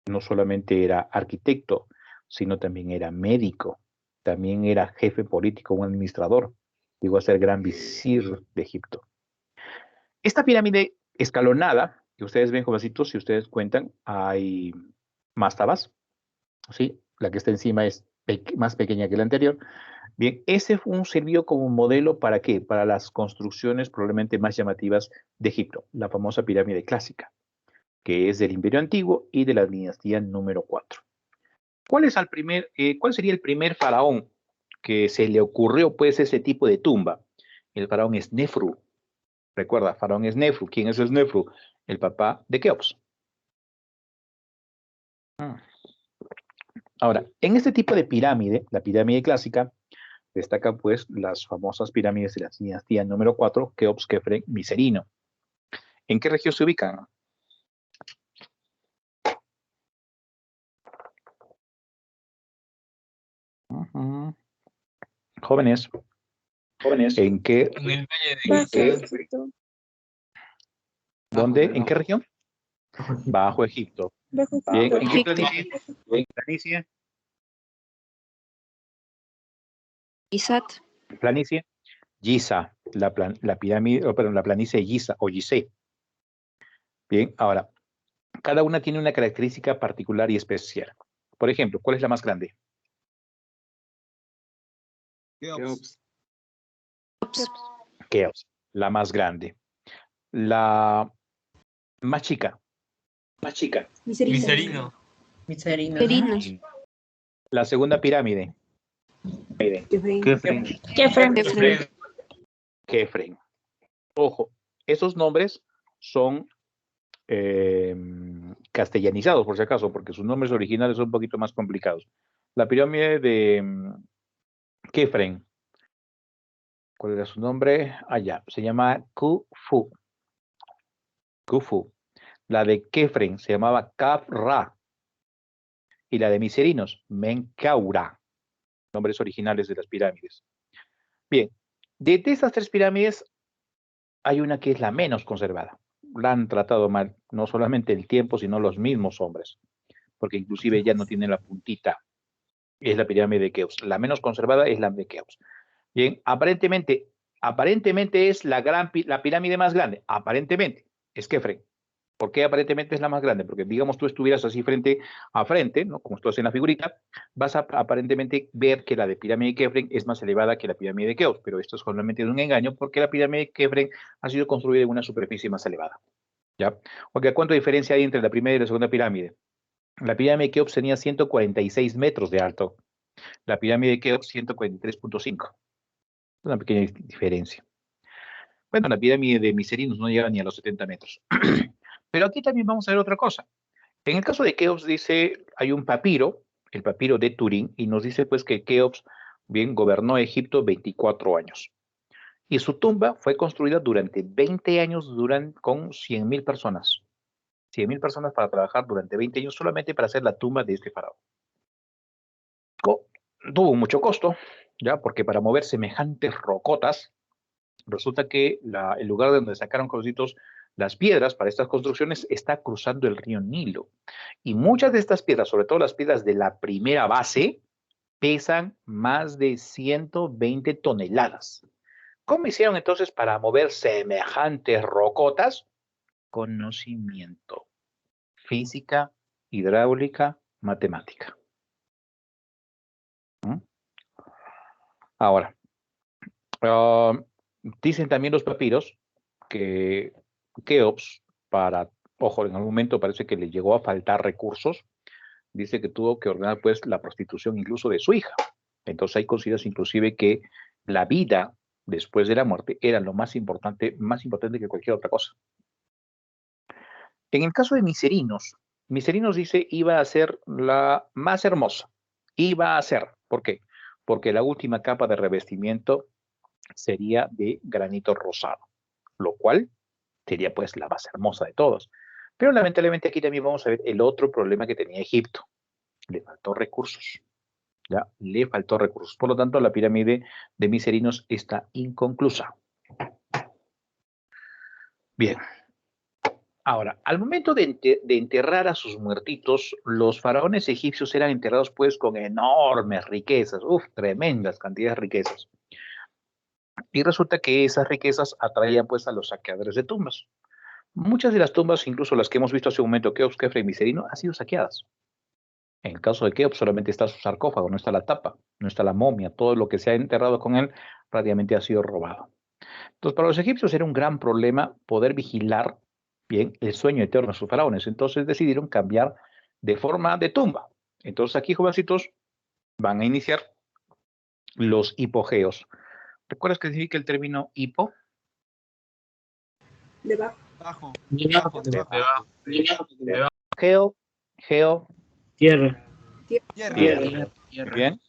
Speaker 1: No solamente era arquitecto, sino también era médico, también era jefe político, un administrador. Llegó a ser gran visir de Egipto. Esta pirámide escalonada, que ustedes ven, jovencitos, si ustedes cuentan, hay mastabas, ¿sí? La que está encima es más pequeña que la anterior. Bien, ese sirvió como modelo ¿para qué? Para las construcciones probablemente más llamativas de Egipto, la famosa pirámide clásica. que es del Imperio Antiguo y de la dinastía número 4. ¿Cuál sería el primer faraón que se le ocurrió pues ese tipo de tumba? El faraón Snefru. Recuerda, faraón Snefru. ¿Quién es Snefru? El papá de Keops. Ahora, en este tipo de pirámide, la pirámide clásica, destacan pues las famosas pirámides de la dinastía número 4, Keops, Kefren, Micerino. ¿En qué región se ubican? Jóvenes, ¿en qué?
Speaker 3: En el
Speaker 6: Bajo
Speaker 3: Valle de Giza.
Speaker 6: Egipto.
Speaker 1: ¿Dónde? ¿En qué región? Bajo Egipto.
Speaker 6: Bajo
Speaker 1: Bien,
Speaker 6: Egipto.
Speaker 1: ¿en qué planicie? ¿En planicie?
Speaker 7: Isat.
Speaker 1: Planicie. Giza, la pirámide, perdón, la planicie de Giza o Gizeh. Bien, ahora, cada una tiene una característica particular y especial. Por ejemplo, ¿cuál es la más grande?
Speaker 2: Keops.
Speaker 1: Keops, la más grande. La más chica.
Speaker 3: Miserino.
Speaker 7: Miserino.
Speaker 1: La segunda pirámide.
Speaker 5: Kefren.
Speaker 7: Kefren.
Speaker 1: Kefren. Ojo, esos nombres son castellanizados, por si acaso, porque sus nombres originales son un poquito más complicados. La pirámide de Kefren. ¿Cuál era su nombre? Allá, se llama Khufu. Khufu. La de Kefren se llamaba Khafra. Y la de Miserinos, Menkaura. Nombres originales de las pirámides. Bien, de estas tres pirámides hay una que es la menos conservada. La han tratado mal, no solamente el tiempo, sino los mismos hombres, porque inclusive ya no tiene la puntita. Es la pirámide de Keops. La menos conservada es la de Keops. Bien, aparentemente es la pirámide más grande. Aparentemente es Kefren. ¿Por qué aparentemente es la más grande? Porque digamos tú estuvieras así frente a frente, ¿no? Como estás en la figurita, vas a aparentemente ver que la de pirámide de Kefren es más elevada que la pirámide de Keops, pero esto es solamente un engaño porque la pirámide de Kefren ha sido construida en una superficie más elevada. ¿Ya? Porque ¿cuánta diferencia hay entre la primera y la segunda pirámide? La pirámide de Keops tenía 146 metros de alto. La pirámide de Keops 143.5. Una pequeña diferencia. Bueno, la pirámide de Miserinos no llega ni a los 70 metros. Pero aquí también vamos a ver otra cosa. En el caso de Keops dice, hay un papiro, el papiro de Turín, y nos dice pues que Keops bien gobernó Egipto 24 años. Y su tumba fue construida durante 20 años con 100.000 personas. 100.000 personas para trabajar durante 20 años solamente para hacer la tumba de este faraón. Tuvo mucho costo, ya, porque para mover semejantes rocotas, resulta que el lugar de donde sacaron cositos las piedras para estas construcciones está cruzando el río Nilo. Y muchas de estas piedras, sobre todo las piedras de la primera base, pesan más de 120 toneladas. ¿Cómo hicieron entonces para mover semejantes rocotas? Conocimiento. Física, hidráulica, matemática. Ahora, dicen también los papiros que Keops, ojo, en algún momento parece que le llegó a faltar recursos, dice que tuvo que ordenar pues la prostitución incluso de su hija. Entonces hay consideras inclusive que la vida después de la muerte era lo más importante que cualquier otra cosa. En el caso de Miserinos dice iba a ser la más hermosa. Iba a ser, ¿por qué? Porque la última capa de revestimiento sería de granito rosado, lo cual sería pues la más hermosa de todas. Pero lamentablemente aquí también vamos a ver el otro problema que tenía Egipto. Le faltó recursos. ¿Ya? Le faltó recursos. Por lo tanto, la pirámide de Miserinos está inconclusa. Bien. Ahora, al momento de enterrar a sus muertitos, los faraones egipcios eran enterrados pues con enormes riquezas, tremendas cantidades de riquezas. Y resulta que esas riquezas atraían pues a los saqueadores de tumbas. Muchas de las tumbas, incluso las que hemos visto hace un momento, Keops, Kefren y Micerino, han sido saqueadas. En el caso de Keops solamente está su sarcófago, no está la tapa, no está la momia, todo lo que se ha enterrado con él prácticamente ha sido robado. Entonces, para los egipcios era un gran problema poder vigilar bien, el sueño eterno de sus faraones. Entonces decidieron cambiar de forma de tumba. Entonces aquí, jovencitos, van a iniciar los hipogeos. ¿Recuerdas qué significa el término hipo?
Speaker 2: Bajo.
Speaker 4: Debajo.
Speaker 2: Debajo.
Speaker 1: Geo.
Speaker 4: Tierra.
Speaker 2: Tierra.
Speaker 1: Bien.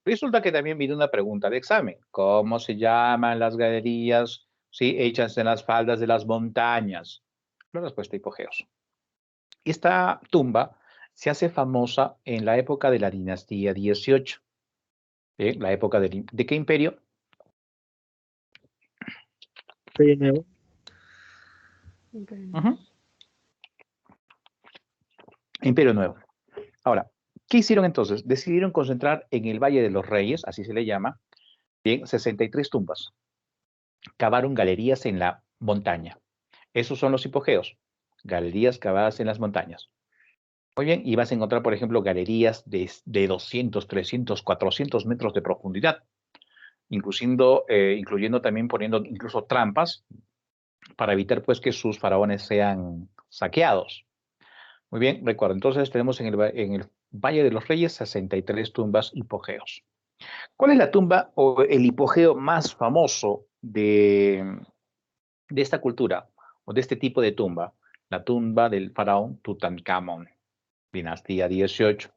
Speaker 1: Resulta que también viene una pregunta de examen. ¿Cómo se llaman las galerías, sí, hechas en las faldas de las montañas? La respuesta, hipogeos. Esta tumba se hace famosa en la época de la dinastía 18. La época ¿de qué imperio?
Speaker 4: Imperio Nuevo.
Speaker 1: Imperio Nuevo. Ahora, ¿qué hicieron entonces? Decidieron concentrar en el Valle de los Reyes, así se le llama, bien, 63 tumbas. Cavaron galerías en la montaña. Esos son los hipogeos, galerías cavadas en las montañas. Muy bien, y vas a encontrar, por ejemplo, galerías de 200, 300, 400 metros de profundidad, incluyendo también poniendo incluso trampas para evitar pues que sus faraones sean saqueados. Muy bien, recuerda, entonces tenemos en el Valle de los Reyes 63 tumbas hipogeos. ¿Cuál es la tumba o el hipogeo más famoso de esta cultura o de este tipo de tumba? La tumba del faraón Tutankamón, dinastía 18,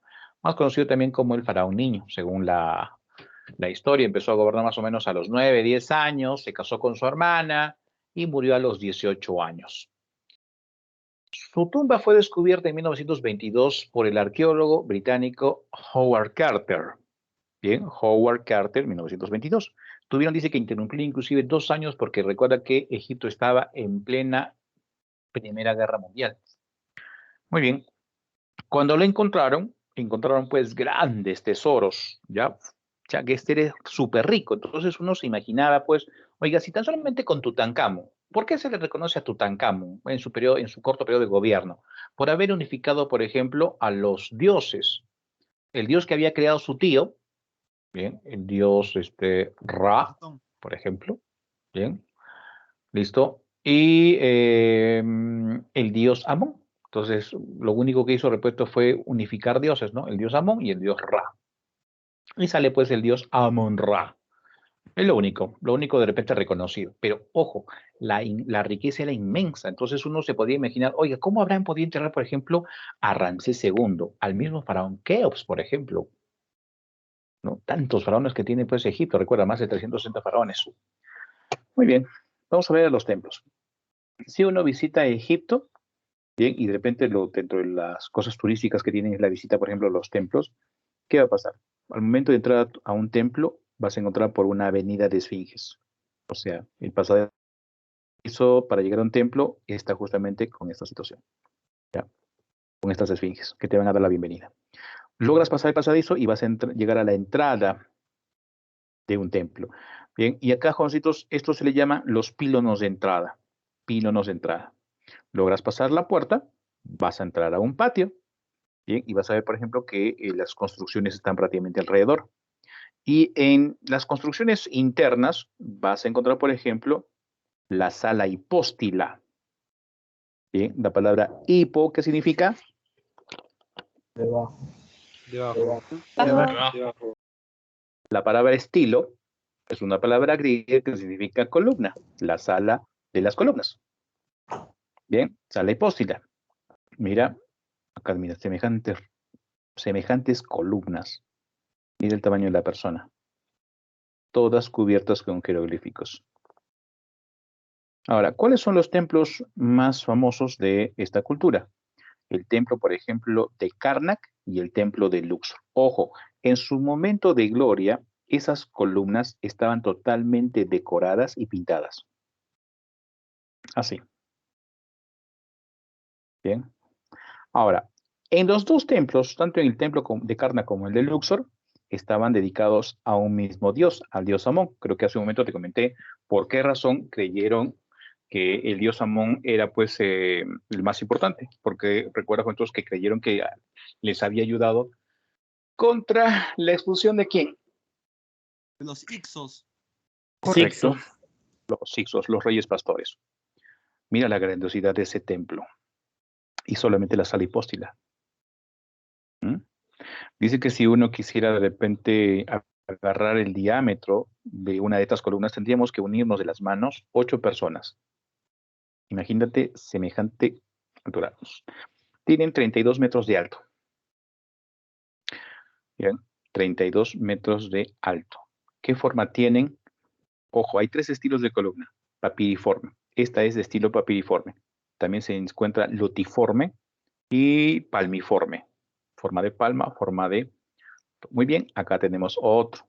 Speaker 1: más conocido también como el faraón niño, según la historia. Empezó a gobernar más o menos a los 9, 10 años, se casó con su hermana y murió a los 18 años. Su tumba fue descubierta en 1922 por el arqueólogo británico Howard Carter. Bien, Howard Carter, 1922. Dice que interrumpió inclusive 2 años porque recuerda que Egipto estaba en plena Primera Guerra Mundial. Muy bien. Cuando lo encontraron pues grandes tesoros, ¿ya? Ya que este era súper rico. Entonces uno se imaginaba, pues, oiga, si tan solamente con Tutankamón, ¿por qué se le reconoce a Tutankamón en su corto periodo de gobierno? Por haber unificado, por ejemplo, a los dioses. El dios que había creado su tío, bien, el dios Ra, por ejemplo, bien, listo, y el dios Amón. Entonces, lo único que hizo, repito, fue unificar dioses, ¿no? El dios Amón y el dios Ra. Y sale pues el dios Amon-Ra. Es lo único de repente reconocido. Pero ojo, la riqueza era inmensa. Entonces uno se podía imaginar, oiga, ¿cómo habrán podido enterrar, por ejemplo, a Ramsés II, al mismo faraón Keops, por ejemplo? ¿No? Tantos faraones que tiene pues Egipto, recuerda, más de 360 faraones. Muy bien, vamos a ver los templos. Si uno visita Egipto, bien, y de repente dentro de las cosas turísticas que tienen es la visita, por ejemplo, a los templos, ¿qué va a pasar? Al momento de entrar a un templo, vas a encontrar por una avenida de esfinges. O sea, el pasadizo para llegar a un templo está justamente con esta situación, ¿ya? Con estas esfinges que te van a dar la bienvenida. Logras pasar el pasadizo y vas a llegar a la entrada de un templo. Bien, y acá, jovencitos, esto se le llama los pílonos de entrada. Pílonos de entrada. Logras pasar la puerta, vas a entrar a un patio, bien, y vas a ver, por ejemplo, que las construcciones están prácticamente alrededor. Y en las construcciones internas vas a encontrar, por ejemplo, la sala hipóstila. Bien, la palabra hipo, ¿qué significa?
Speaker 5: Debajo.
Speaker 7: Bajo.
Speaker 1: La palabra estilo es una palabra griega que significa columna, la sala de las columnas. Bien, sala hipóstila. Mira, acá mira, semejantes columnas. Mira el tamaño de la persona. Todas cubiertas con jeroglíficos. Ahora, ¿cuáles son los templos más famosos de esta cultura? El templo, por ejemplo, de Karnak y el templo de Luxor. Ojo, en su momento de gloria, esas columnas estaban totalmente decoradas y pintadas. Así. Bien. Ahora, en los dos templos, tanto en el templo de Karnak como el de Luxor, estaban dedicados a un mismo dios, al dios Amón. Creo que hace un momento te comenté por qué razón creyeron que el dios Amón era pues el más importante, porque recuerda entonces que creyeron que les había ayudado contra la expulsión de quién.
Speaker 2: Los Ixos.
Speaker 1: Correcto. Los Ixos, los reyes pastores. Mira la grandiosidad de ese templo. Y solamente la sala hipóstila. ¿Mm? Dice que si uno quisiera de repente agarrar el diámetro de una de estas columnas, tendríamos que unirnos de las manos 8 personas. Imagínate semejante altura. Tienen 32 metros de alto. Bien, 32 metros de alto. ¿Qué forma tienen? Ojo, hay 3 estilos de columna. Papiriforme. Esta es de estilo papiriforme. También se encuentra lotiforme y palmiforme. Forma de palma, forma de... Muy bien, acá tenemos otro.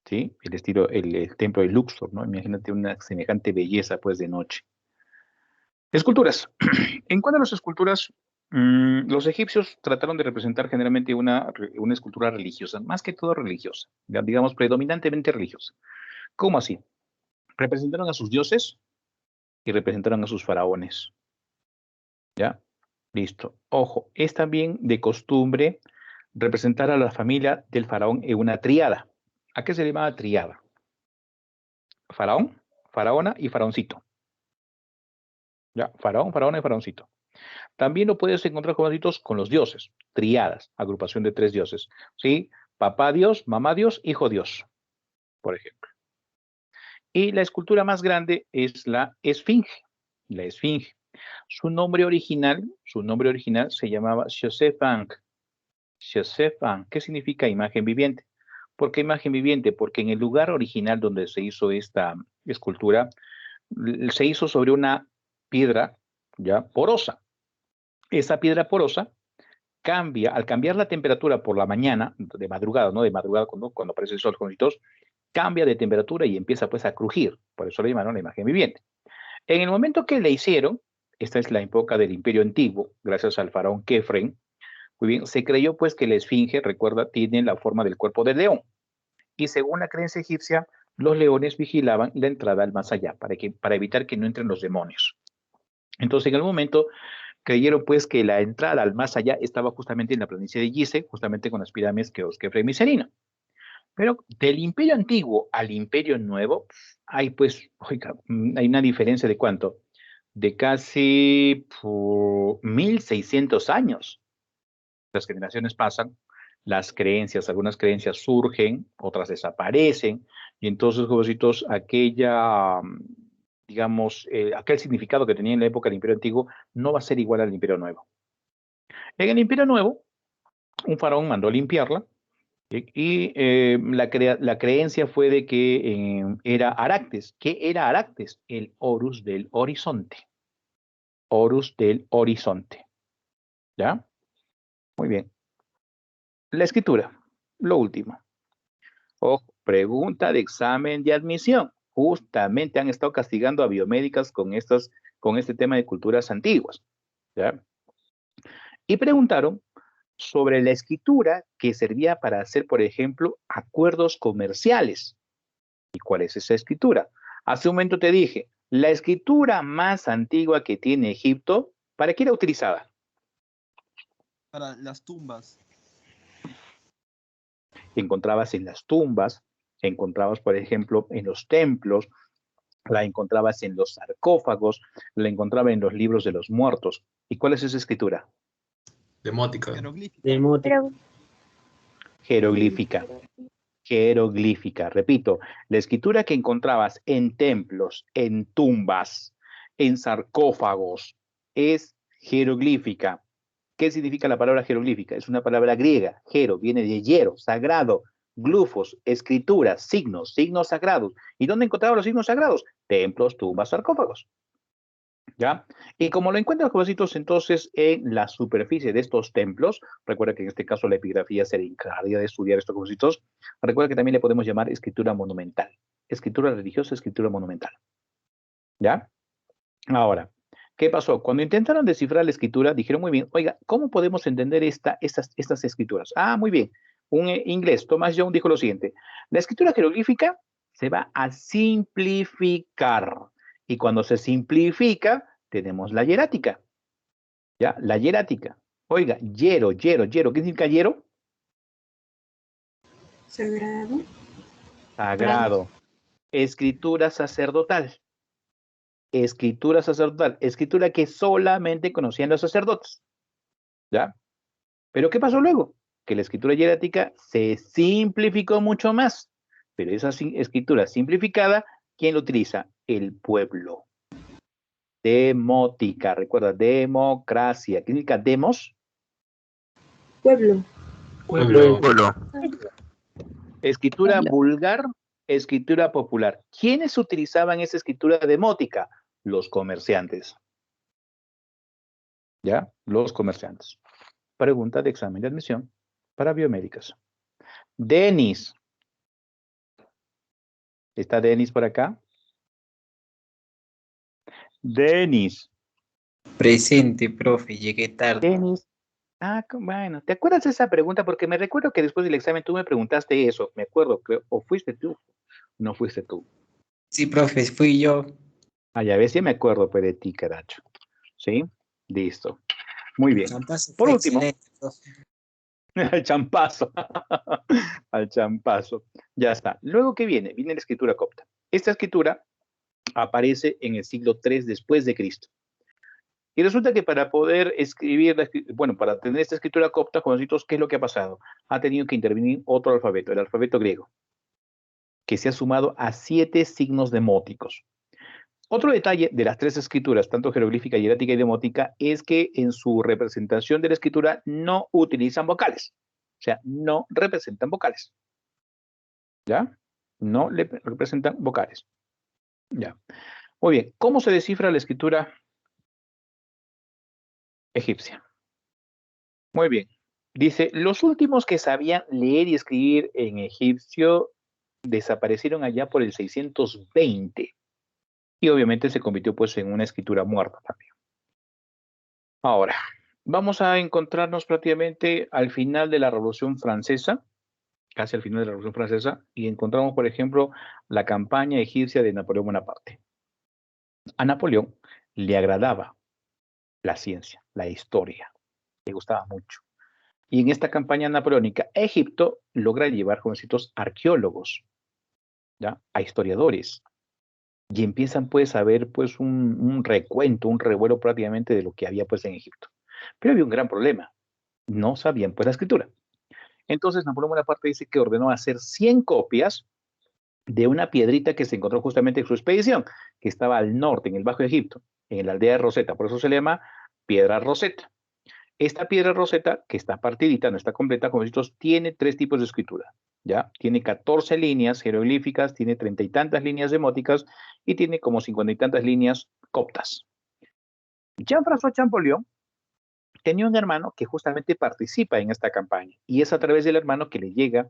Speaker 1: ¿Sí? El estilo, el templo de Luxor, ¿no? Imagínate una semejante belleza, pues, de noche. Esculturas. En cuanto a las esculturas, los egipcios trataron de representar generalmente una escultura religiosa, más que todo religiosa, digamos, predominantemente religiosa. ¿Cómo así? Representaron a sus dioses y representaron a sus faraones. ¿Ya? Listo. Ojo, es también de costumbre representar a la familia del faraón en una tríada. ¿A qué se le llama tríada? Faraón, faraona y faraoncito. ¿Ya? Faraón, faraona y faraoncito. También lo puedes encontrar, jovencitos, con los dioses, triadas, agrupación de 3 dioses. ¿Sí? Papá Dios, mamá Dios, hijo Dios, por ejemplo. Y la escultura más grande es la esfinge. La esfinge. Su nombre original se llamaba Xochitl. Xochitl, ¿qué significa imagen viviente? ¿Por qué imagen viviente? Porque en el lugar original donde se hizo esta escultura, se hizo sobre una piedra ya porosa. Esa piedra porosa cambia, al cambiar la temperatura por la mañana, de madrugada, ¿no? De madrugada cuando aparece el sol, jovencitos, cambia de temperatura y empieza pues a crujir. Por eso le llamaron la imagen viviente. En el momento que le hicieron, esta es la época del Imperio Antiguo, gracias al faraón Kefren, muy bien, se creyó pues que la esfinge, recuerda, tiene la forma del cuerpo del león. Y según la creencia egipcia, los leones vigilaban la entrada al más allá, para evitar que no entren los demonios. Entonces, en el momento, creyeron pues que la entrada al más allá estaba justamente en la planicie de Gizeh, justamente con las pirámides que Kefren y Miserino. Pero del Imperio Antiguo al Imperio Nuevo, hay pues, oiga, hay una diferencia de ¿cuánto? De casi 1600 años. Las generaciones pasan, las creencias, algunas creencias surgen, otras desaparecen, y entonces, jovencitos, digamos, aquel significado que tenía en la época del Imperio Antiguo no va a ser igual al Imperio Nuevo. En el Imperio Nuevo, un faraón mandó limpiarla, y la creencia fue de que era Aractes. ¿Qué era Aractes? El Horus del horizonte. Horus del horizonte. ¿Ya? Muy bien. La escritura, lo último. Ojo, pregunta de examen de admisión. Justamente han estado castigando a biomédicas con este tema de culturas antiguas. ¿Ya? Y preguntaron sobre la escritura que servía para hacer, por ejemplo, acuerdos comerciales. ¿Y cuál es esa escritura? Hace un momento te dije, la escritura más antigua que tiene Egipto, ¿para qué era utilizada?
Speaker 2: Para las tumbas.
Speaker 1: Encontrabas en las tumbas, encontrabas, por ejemplo, en los templos, la encontrabas en los sarcófagos, la encontraba en los libros de los muertos. ¿Y cuál es esa escritura?
Speaker 3: Demótica.
Speaker 2: Jeroglífica.
Speaker 4: Demótica.
Speaker 1: Jeroglífica. Jeroglífica. Repito, la escritura que encontrabas en templos, en tumbas, en sarcófagos, es jeroglífica. ¿Qué significa la palabra jeroglífica? Es una palabra griega. Jero viene de hiero, sagrado. Glufos, escrituras, signos, signos sagrados. ¿Y dónde encontraban los signos sagrados? Templos, tumbas, sarcófagos. ¿Ya? Y como lo encuentran, jovencitos, entonces en la superficie de estos templos, recuerda que en este caso la epigrafía se encargaría de estudiar estos jovencitos, recuerda que también le podemos llamar escritura monumental. Escritura religiosa, escritura monumental. ¿Ya? Ahora, ¿qué pasó? Cuando intentaron descifrar la escritura, dijeron muy bien, oiga, ¿cómo podemos entender estas escrituras? Ah, muy bien. Un inglés, Thomas Young, dijo lo siguiente, la escritura jeroglífica se va a simplificar. Y cuando se simplifica, tenemos la hierática. ¿Ya? La hierática. Oiga, hiero. ¿Qué significa hiero?
Speaker 7: Sagrado.
Speaker 1: Sagrado. Escritura sacerdotal. escritura sacerdotal, escritura que solamente conocían los sacerdotes. ¿Ya? Pero ¿qué pasó luego? Que la escritura hierática se simplificó mucho más. Pero esa escritura simplificada, ¿quién lo utiliza? El pueblo. Demótica, recuerda, democracia. ¿Qué significa demos?
Speaker 6: Pueblo.
Speaker 3: Pueblo.
Speaker 1: Escritura vulgar, escritura popular. ¿Quiénes utilizaban esa escritura demótica? Los comerciantes. ¿Ya? Los comerciantes. Pregunta de examen de admisión para biomédicas. Denis. ¿Está Denis por acá? Denis.
Speaker 8: Presente, profe, llegué tarde.
Speaker 1: Denis. Ah, bueno, ¿te acuerdas de esa pregunta? Porque me recuerdo que después del examen tú me preguntaste eso. Me acuerdo, o fuiste tú. No fuiste tú.
Speaker 8: Sí, profe, fui yo.
Speaker 1: Ah, ya ves, ya me acuerdo pues, de ti, caracho. ¿Sí? Listo. Muy bien.
Speaker 8: Champazo
Speaker 1: Por
Speaker 8: fue
Speaker 1: último,
Speaker 8: excelente, profe.
Speaker 1: al champazo. Al champazo. Ya está. Luego, ¿qué viene? Viene la escritura copta. Esta escritura aparece en el siglo III después de Cristo. Y resulta que para poder escribir, bueno, para tener esta escritura copta, jovencitos, ¿qué es lo que ha pasado? Ha tenido que intervenir otro alfabeto, el alfabeto griego, que se ha sumado a 7 signos demóticos. Otro detalle de las 3 escrituras, tanto jeroglífica, hierática y demótica, es que en su representación de la escritura no utilizan vocales. O sea, no representan vocales. ¿Ya? No le representan vocales. Ya. Muy bien. ¿Cómo se descifra la escritura egipcia? Muy bien. Dice, los últimos que sabían leer y escribir en egipcio desaparecieron allá por el 620. Y obviamente se convirtió pues en una escritura muerta también. Ahora, vamos a encontrarnos prácticamente al final de la Revolución Francesa, casi al final de la Revolución Francesa, y encontramos, por ejemplo, la campaña egipcia de Napoleón Bonaparte. A Napoleón le agradaba la ciencia, la historia, le gustaba mucho. Y en esta campaña napoleónica, Egipto logra llevar jovencitos arqueólogos, ¿ya? A historiadores, y empiezan pues a ver pues un recuento, un revuelo prácticamente de lo que había pues en Egipto. Pero había un gran problema, no sabían pues la escritura. Entonces Napoleón Bonaparte dice que ordenó hacer 100 copias de una piedrita que se encontró justamente en su expedición, que estaba al norte, en el Bajo Egipto, en la aldea de Rosetta, por eso se le llama Piedra Rosetta. Esta piedra Rosetta, que está partidita, no está completa, como estos, tiene 3 tipos de escritura, ¿ya? Tiene 14 líneas jeroglíficas, tiene 30 y tantas líneas demóticas y tiene como 50 y tantas líneas coptas. Jean-François Champollion tenía un hermano que justamente participa en esta campaña y es a través del hermano que le llega,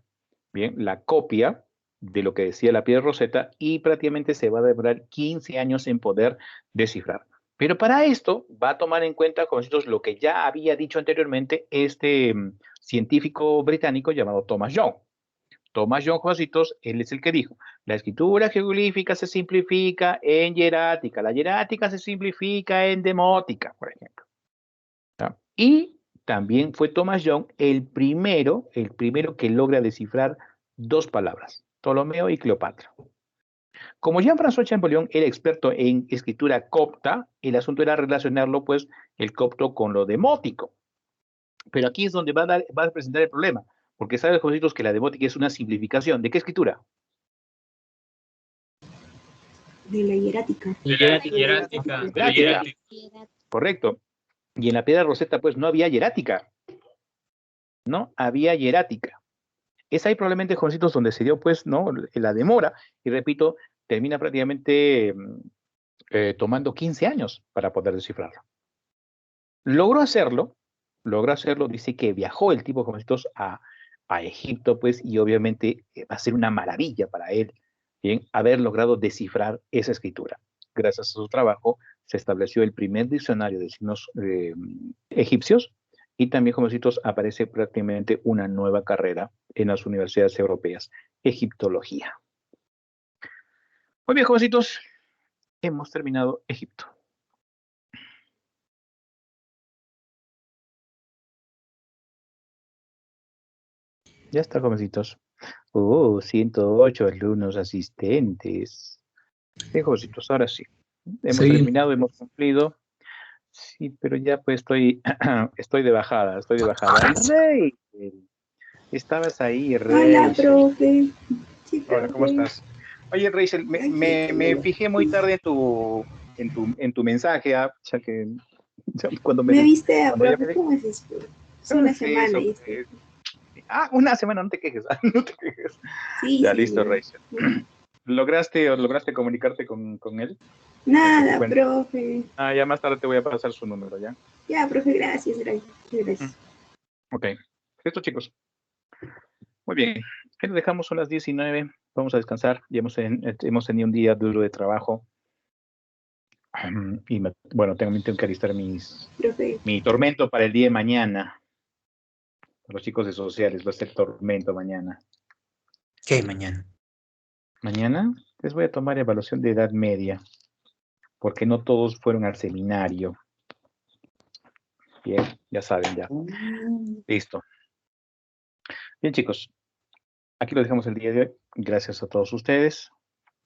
Speaker 1: bien, la copia de lo que decía la piedra Rosetta y prácticamente se va a demorar 15 años en poder descifrar. Pero para esto va a tomar en cuenta, jovencitos, lo que ya había dicho anteriormente este científico británico llamado Thomas Young. Thomas Young, jovencitos, él es el que dijo, la escritura jeroglífica se simplifica en hierática, la hierática se simplifica en demótica, por ejemplo. ¿Ya? Y también fue Thomas Young el primero que logra descifrar 2 palabras, Ptolomeo y Cleopatra. Como Jean-François Champollion era experto en escritura copta, el asunto era relacionarlo, pues, el copto con lo demótico. Pero aquí es donde va a presentar el problema, porque saben, jovencitos, que la demótica es una simplificación. ¿De qué escritura?
Speaker 6: De la hierática.
Speaker 3: Hierática.
Speaker 1: Correcto. Y en la piedra Rosetta, pues, no había hierática. No había hierática. Es ahí probablemente, jovencitos, donde se dio, pues, ¿no? La demora. Y repito, termina prácticamente tomando 15 años para poder descifrarlo. Logró hacerlo, dice que viajó el tipo, jovencitos, a Egipto, pues, y obviamente va a ser una maravilla para él, bien, haber logrado descifrar esa escritura. Gracias a su trabajo se estableció el primer diccionario de signos egipcios y también, jovencitos, aparece prácticamente una nueva carrera en las universidades europeas, egiptología. Muy bien, jovencitos, hemos terminado Egipto. Ya está, jovencitos. 108 alumnos asistentes. Bien, jovencitos, ahora sí. Hemos
Speaker 5: Sí.
Speaker 1: terminado, hemos cumplido. Sí, pero ya pues estoy de bajada, Rey, estabas ahí,
Speaker 6: Hola,
Speaker 1: Rey.
Speaker 6: profe. Sí,
Speaker 1: Hola, ¿cómo
Speaker 6: profe.
Speaker 1: estás? Oye, Rachel, me,
Speaker 6: Ay,
Speaker 1: me,
Speaker 6: qué
Speaker 1: me
Speaker 6: lindo.
Speaker 1: fijé muy tarde en tu mensaje, ya que cuando
Speaker 6: ¿Me viste,
Speaker 1: cuando ya
Speaker 6: profe? ¿Cómo es esto? Es
Speaker 1: me
Speaker 6: una
Speaker 1: sí,
Speaker 6: semana y esto.
Speaker 1: una semana, no te quejes, no te quejes.
Speaker 6: Sí,
Speaker 1: Ya,
Speaker 6: sí.
Speaker 1: listo,
Speaker 6: ya.
Speaker 1: Rachel. ¿Lograste comunicarte con él?
Speaker 6: Nada,
Speaker 1: Bueno,
Speaker 6: profe.
Speaker 1: ya más tarde te voy a pasar su número, ¿ya?
Speaker 6: Ya, profe, gracias, gracias.
Speaker 1: Ok. Listo, chicos. Muy bien. Ahí lo dejamos, son las 19. Vamos a descansar. Ya hemos tenido un día duro de trabajo. Y bueno, tengo que alistar
Speaker 6: Profe,
Speaker 1: mi tormento para el día de mañana. Para los chicos de sociales, va a ser tormento mañana.
Speaker 8: ¿Qué hay mañana?
Speaker 1: Mañana les voy a tomar evaluación de edad media, porque no todos fueron al seminario. Bien, ya saben, ya. Listo. Bien, chicos. Aquí lo dejamos el día de hoy. Gracias a todos ustedes.